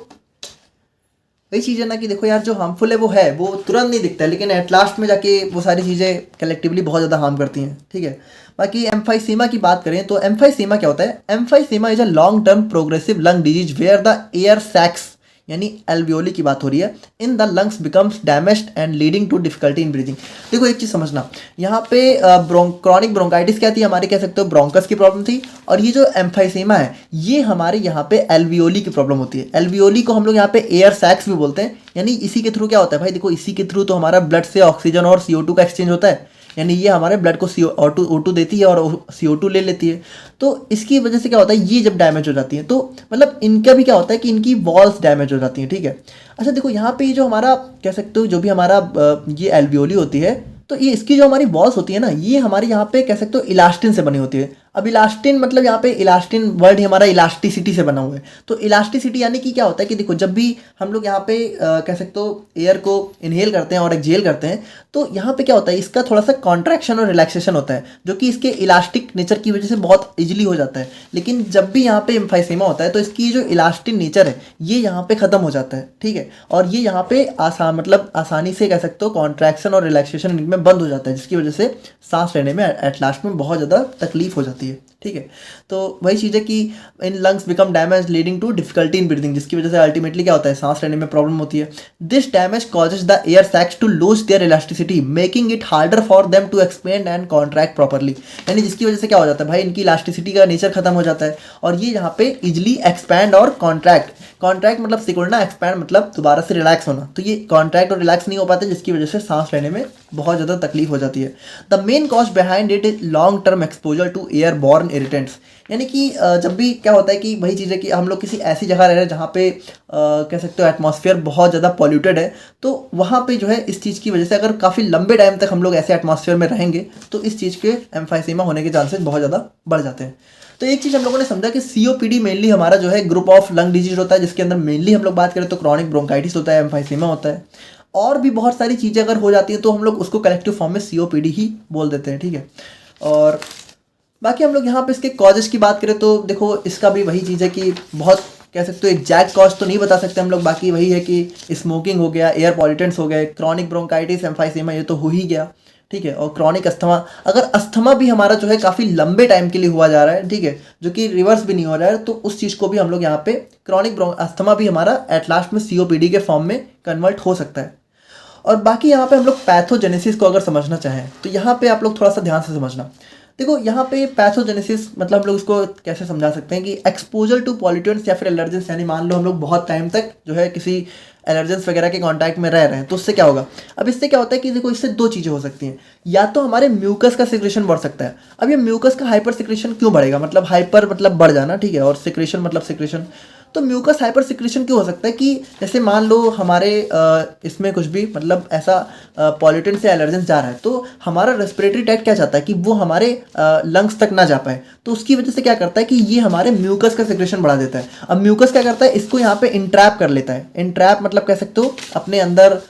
वही चीज़ है ना कि देखो यार जो हार्मफुल है वो तुरंत नहीं दिखता है, लेकिन एट लास्ट में जाके वो सारी चीज़ें कलेक्टिवली बहुत ज़्यादा हार्म करती हैं, ठीक है। बाकी एम्फाइसीमा की बात करें तो एम्फाइसीमा क्या होता है, emphysema is a long term progressive lung disease where the air sacs यानी एल्वियोली की बात हो रही है in the lungs becomes damaged and leading to difficulty in breathing. देखो एक चीज़ समझना, यहाँ पे क्रॉनिक ब्रोंकाइटिस क्या थी, हमारे कह सकते हो ब्रोंकस की प्रॉब्लम थी, और ये जो एम्फाइसेमा है ये हमारे यहाँ पे एल्वियोली की प्रॉब्लम होती है। एल्वियोली को हम लोग यहाँ पे एयर सैक्स भी बोलते हैं। यानी इसी के थ्रू क्या होता है भाई, देखो इसी के थ्रू तो हमारा ब्लड से ऑक्सीजन और CO2 का एक्सचेंज होता है। यानी ये हमारे ब्लड को O2 देती है और CO2 ले लेती है। तो इसकी वजह से क्या होता है, ये जब डैमेज हो जाती है तो मतलब इनका भी क्या होता है कि इनकी वॉल्स डैमेज हो जाती हैं, ठीक है। अच्छा देखो यहाँ पे ये जो हमारा कह सकते हो जो भी हमारा ये एल्वियोली होती है, तो ये इसकी जो हमारी वॉल्स होती है ना, ये हमारे यहाँ पे कह सकते हो इलास्टिन से बनी होती है। अब इलास्टिन मतलब यहाँ पे इलास्टिन वर्ड ही हमारा इलास्टिसिटी से बना हुआ है। तो इलास्टिसिटी यानी कि क्या होता है कि देखो जब भी हम लोग यहाँ पे कह सकते हो एयर को इनहेल करते हैं और एक्सहेल करते हैं, तो यहाँ पे क्या होता है इसका थोड़ा सा कॉन्ट्रैक्शन और रिलैक्सेशन होता है, जो कि इसके इलास्टिक नेचर की वजह से बहुत इजीली हो जाता है। लेकिन जब भी यहाँ पे एम्फाइसेमा होता है तो इसकी जो इलास्टिक नेचर है ये यहाँ पे ख़त्म हो जाता है, ठीक है। और ये यहाँ पे आसानी से कह सकते हो कॉन्ट्रैक्शन और रिलैक्सेशन इनमें बंद हो जाता है, जिसकी वजह से सांस लेने में एट लास्ट में बहुत ज़्यादा तकलीफ हो जाती है, ठीक है। तो वही चीज़ है कि in lungs become damage leading to difficulty in breathing, जिसकी वजह से अल्टीमेटली क्या होता है सांस लेने में प्रॉब्लम होती है। This damage causes the air sacs to lose their elasticity making it harder for them to expand and contract properly. यानी जिसकी वजह से क्या हो जाता है भाई, इनकी इलास्टिसिटी का नेचर खत्म हो जाता है और ये यहाँ पे इजिली एक्सपैंड और कॉन्ट्रैक्ट मतलब सिकुड़ना, एक्सपैंड मतलब दोबारा से रिलैक्स होना। तो ये कॉन्ट्रैक्ट और रिलैक्स नहीं हो पाते, जिसकी वजह से सांस लेने में बहुत ज़्यादा तकलीफ हो जाती है। The main cause behind it is long term exposure to airborne irritants. यानी कि जब भी क्या होता है कि वही चीज़ है कि हम लोग किसी ऐसी जगह रह रहे हैं जहाँ पे कह सकते हो एटमॉस्फेयर बहुत ज़्यादा पॉल्यूटेड है, तो वहाँ पे जो है इस चीज़ की वजह से अगर काफ़ी लंबे टाइम तक हम लोग ऐसे एटमॉस्फेयर में रहेंगे तो इस चीज़ के एम्फाइसेमा होने के चांसेस बहुत ज़्यादा बढ़ जाते हैं। तो एक चीज़ हम लोगों ने समझा कि COPD मेनली हमारा जो है ग्रुप ऑफ लंग डिजीज होता है, जिसके अंदर मेनली हम लोग बात करें तो क्रॉनिक ब्रोंकाइटिस होता है, एम्फाइसेमा होता है, और भी बहुत सारी चीज़ें अगर हो जाती हैं तो हम लोग उसको कलेक्टिव फॉर्म में COPD ही बोल देते हैं, ठीक है। और बाकी हम लोग यहाँ पे इसके कॉजेस की बात करें तो देखो इसका भी वही चीज़ है कि बहुत कह सकते हो एग्जैक्ट कॉज तो नहीं बता सकते हम लोग। बाकी वही है कि स्मोकिंग हो गया, एयर पॉल्यूटेंट्स हो गए, क्रॉनिक ब्रोंकाइटिस, एम्फाइसेमा ये तो हो ही गया, ठीक है। और क्रॉनिक अस्थमा, अगर अस्थमा भी हमारा जो है काफ़ी लंबे टाइम के लिए हुआ जा रहा है, ठीक है, जो कि रिवर्स भी नहीं हो रहा है, तो उस चीज़ को भी हम लोग यहाँ पे क्रॉनिक अस्थमा भी हमारा एट लास्ट में COPD के फॉर्म में कन्वर्ट हो सकता है। और बाकी यहाँ पे हम लोग पैथोजेनेसिस को अगर समझना चाहें तो यहाँ पे आप लोग थोड़ा सा ध्यान से समझना। देखो यहाँ पे पैथोजेनेसिस मतलब हम लोग उसको कैसे समझा सकते हैं कि एक्सपोजर टू पॉल्यूटेंट्स या फिर एलर्जेंस। यानी मान लो हम लोग बहुत टाइम तक जो है किसी एलर्जेंस वगैरह के कांटेक्ट में रह रहे हैं, तो उससे क्या होगा। अब इससे क्या होता है कि देखो इससे दो चीज़ें हो सकती हैं, या तो हमारे म्यूकस का सिक्रेशन बढ़ सकता है। अब ये म्यूकस का हाइपर सिक्रेशन क्यों बढ़ेगा, मतलब हाइपर मतलब बढ़ जाना, ठीक है, और सिक्रेशन मतलब सिक्रेशन। तो म्यूकस हाइपर सिक्रेशन क्यों हो सकता है कि जैसे मान लो हमारे इसमें कुछ भी मतलब ऐसा पॉल्यूटेंट से एलर्जेंस जा रहा है, तो हमारा रेस्पिरेटरी ट्रैक्ट क्या चाहता है कि वो हमारे लंग्स तक ना जा पाए, तो उसकी वजह से क्या करता है कि ये हमारे म्यूकस का सिक्रेशन बढ़ा देता है। अब म्यूकस क्या करता है, इसको यहाँ पे इंट्रैप कर लेता है। इंट्रैप मतलब कह सकते हो अपने अंदर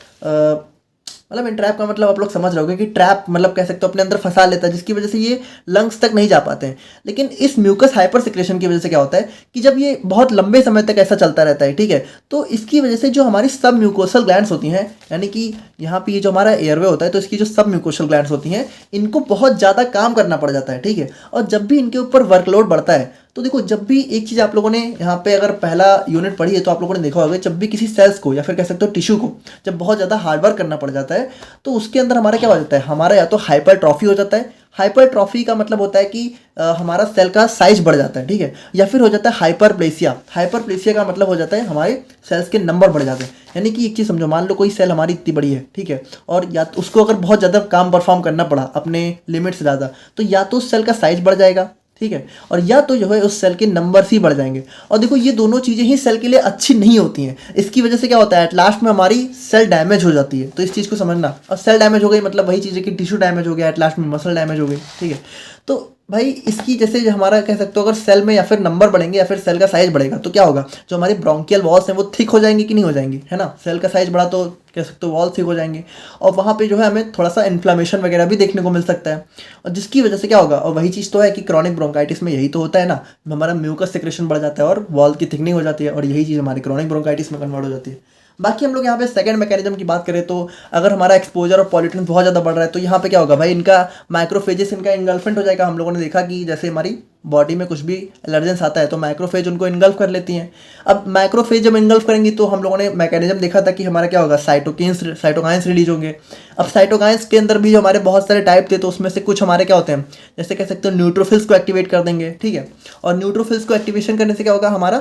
मतलब इंट्रैप का मतलब आप लोग समझ रहे होगे कि ट्रैप मतलब कह सकते हो अपने अंदर फंसा लेता है, जिसकी वजह से ये लंग्स तक नहीं जा पाते हैं। लेकिन इस म्यूकस हाइपर सिक्रेशन की वजह से क्या होता है कि जब ये बहुत लंबे समय तक ऐसा चलता रहता है, ठीक है, तो इसकी वजह से जो हमारी सब म्यूकोसल ग्लैंड्स होती हैं, यानी कि यहाँ पे ये जो हमारा एयरवे होता है, तो इसकी जो सब म्यूकोसल ग्लैंड्स होती हैं, इनको बहुत ज़्यादा काम करना पड़ जाता है, ठीक है। और जब भी इनके ऊपर वर्कलोड बढ़ता है, तो देखो जब भी एक चीज़ आप लोगों ने यहाँ पे अगर पहला यूनिट पढ़ी है तो आप लोगों ने देखा होगा, जब भी किसी सेल्स को या फिर कह सकते हो टिश्यू को जब बहुत ज़्यादा हार्डवर्क करना पड़ जाता है, तो उसके अंदर हमारा क्या हो जाता है, हमारा या तो हाइपरट्रॉफी हो जाता है। हाइपरट्रॉफी का मतलब होता है कि हमारा सेल का साइज बढ़ जाता है, ठीक है, या फिर हो जाता है हाइपरप्लेसिया। हाइपरप्लेसिया का मतलब हो जाता है हमारे सेल्स के नंबर बढ़ जाते हैं। यानी कि एक चीज़ समझो, मान लो कोई सेल हमारी इतनी बड़ी है, ठीक है, और या तो उसको अगर बहुत ज़्यादा काम परफॉर्म करना पड़ा अपने लिमिट से ज़्यादा, तो या तो उस सेल का साइज बढ़ जाएगा, ठीक है, और या तो जो है उस सेल के नंबर्स ही बढ़ जाएंगे। और देखो ये दोनों चीज़ें ही सेल के लिए अच्छी नहीं होती हैं। इसकी वजह से क्या होता है, एट लास्ट में हमारी सेल डैमेज हो जाती है। तो इस चीज़ को समझना, और सेल डैमेज हो गई मतलब वही चीज़ है कि टिश्यू डैमेज हो गया, एट लास्ट में मसल डैमेज हो गई, ठीक है। तो भाई इसकी जैसे जो हमारा कह सकते हो, अगर सेल में या फिर नंबर बढ़ेंगे या फिर सेल का साइज बढ़ेगा, तो क्या होगा, जो हमारी ब्रोंकियल वॉल्स हैं वो थिक हो जाएंगी कि नहीं हो जाएंगी, है ना। सेल का साइज बढ़ा तो कह सकते हो वॉल थिक हो जाएंगे, और वहाँ पे जो है हमें थोड़ा सा इन्फ्लामेशन वगैरह भी देखने को मिल सकता है। और जिसकी वजह से क्या होगा, और वही चीज़ तो है कि क्रॉनिक ब्रोंकाइटिस में यही तो होता है ना, हमारा म्यूकस सिक्रेशन बढ़ जाता है और वॉल की थिकनिंग हो जाती है, और यही चीज़ हमारी क्रॉनिक ब्रोंकाइटिस में कन्वर्ट हो जाती है। बाकी हम लोग यहाँ पे सेकंड मैकेनिज्म की बात करें, तो अगर हमारा एक्सपोजर और पॉल्यूटेंट बहुत ज़्यादा बढ़ रहा है, तो यहाँ पे क्या होगा भाई, इनका माइक्रोफेजेस इनका इंगल्फेंट हो जाएगा। हम लोगों ने देखा कि जैसे हमारी बॉडी में कुछ भी एलर्जेंस आता है तो माइक्रोफेज उनको इनगल्फ कर लेती हैं। अब माइक्रोफेज जब इनगल्फ करेंगी तो हम लोगों ने मैकेनिज्म देखा था कि हमारा क्या होगा, साइटोकाइंस रिलीज होंगे। अब साइटोकाइंस के अंदर भी जो हमारे बहुत सारे टाइप थे, तो उसमें से कुछ हमारे क्या होते हैं, जैसे कह सकते हो न्यूट्रोफिल्स को एक्टिवेट कर देंगे, ठीक है, और न्यूट्रोफिल्स को एक्टिवेशन करने से क्या होगा, हमारा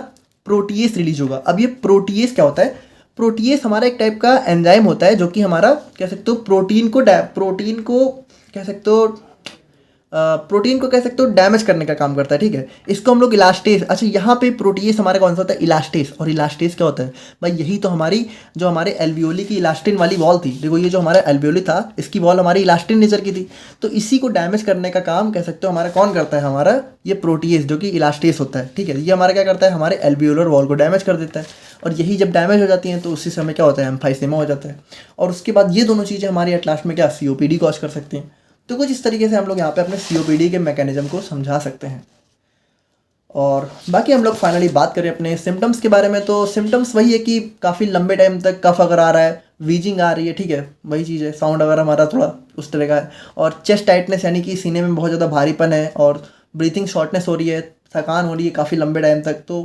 प्रोटीएस रिलीज होगा। अब ये प्रोटीएस क्या होता है, प्रोटीएस हमारा एक टाइप का एंजाइम होता है जो कि हमारा कह सकते हो प्रोटीन को कह सकते हो डैमेज करने का काम करता है, ठीक है। इसको हम लोग इलास्टेस, अच्छा यहाँ पे प्रोटीएस हमारा कौन सा होता है, इलास्टेस। और इलास्टेस क्या होता है भाई, यही तो हमारी जो हमारे एल्वियोली की इलास्टिन वाली वॉल थी, देखो ये जो हमारा एल्वियोली था इसकी वॉल हमारी इलास्टिन नेचर की थी, तो इसी को डैमेज करने का काम कह सकते हो हमारा कौन करता है, हमारा ये प्रोटीएस जो कि इलास्टेस होता है, ठीक है। ये हमारा क्या करता है, हमारे एल्वियोलर वॉल को डैमेज कर देता है, और यही जब डैमेज हो जाती हैं तो उसी समय क्या होता है, एम्फाइसेमा हो जाता है। और उसके बाद ये दोनों चीज़ें हमारी एट लास्ट में क्या, सीओपीडी कॉज कर सकती हैं। तो कुछ इस तरीके से हम लोग यहाँ पे अपने सीओपीडी के मैकेनिज्म को समझा सकते हैं। और बाकी हम लोग फाइनली बात करें अपने सिम्टम्स के बारे में, तो सिम्टम्स वही है कि काफ़ी लंबे टाइम तक कफ अगर आ रहा है, वीजिंग आ रही है, ठीक है, वही चीज़ है, साउंड अगर हमारा थोड़ा उस तरह का है, और चेस्ट टाइटनेस यानी कि सीने में बहुत ज़्यादा भारीपन है, और ब्रीथिंग शॉर्टनेस हो रही है, थकान हो रही है काफ़ी लंबे टाइम तक। तो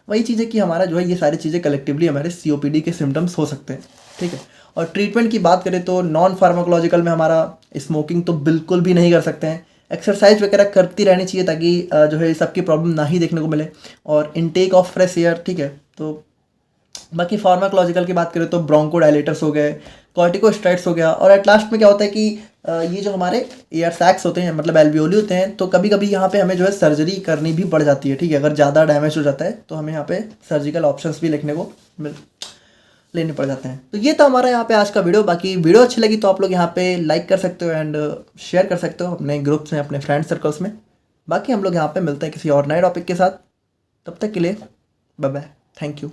वही चीज़ है कि हमारा जो है ये सारी चीज़ें कलेक्टिवली हमारे सीओपीडी के सिम्टम्स हो सकते हैं, ठीक है। और ट्रीटमेंट की बात करें तो नॉन फार्माकोलॉजिकल में हमारा स्मोकिंग तो बिल्कुल भी नहीं कर सकते हैं, एक्सरसाइज वगैरह करती रहनी चाहिए ताकि जो है सबकी प्रॉब्लम ना ही देखने को मिले, और इनटेक ऑफ फ्रेश एयर, ठीक है। तो बाकी फार्माकोलॉजिकल की बात करें तो ब्रोंकोडायलेटर्स हो गए, कॉर्टिकोस्टेरॉइड्स हो गया, और एट लास्ट में क्या होता है कि ये जो हमारे एयर सैक्स होते हैं मतलब एल्वियोली होते हैं, तो कभी कभी यहाँ पे हमें जो है सर्जरी करनी भी पड़ जाती है, ठीक है। अगर ज़्यादा डैमेज हो जाता है तो हमें यहाँ पे सर्जिकल ऑप्शंस भी लेने पड़ जाते हैं। तो ये था हमारा यहाँ पे आज का वीडियो। बाकी वीडियो अच्छी लगी तो आप लोग यहाँ पे लाइक कर सकते हो एंड शेयर कर सकते हो अपने ग्रुप्स में, अपने फ्रेंड सर्कल्स में। बाकी हम लोग यहाँ पे मिलते हैं किसी और नए टॉपिक के साथ, तब तक के लिए बाय बाय, थैंक यू।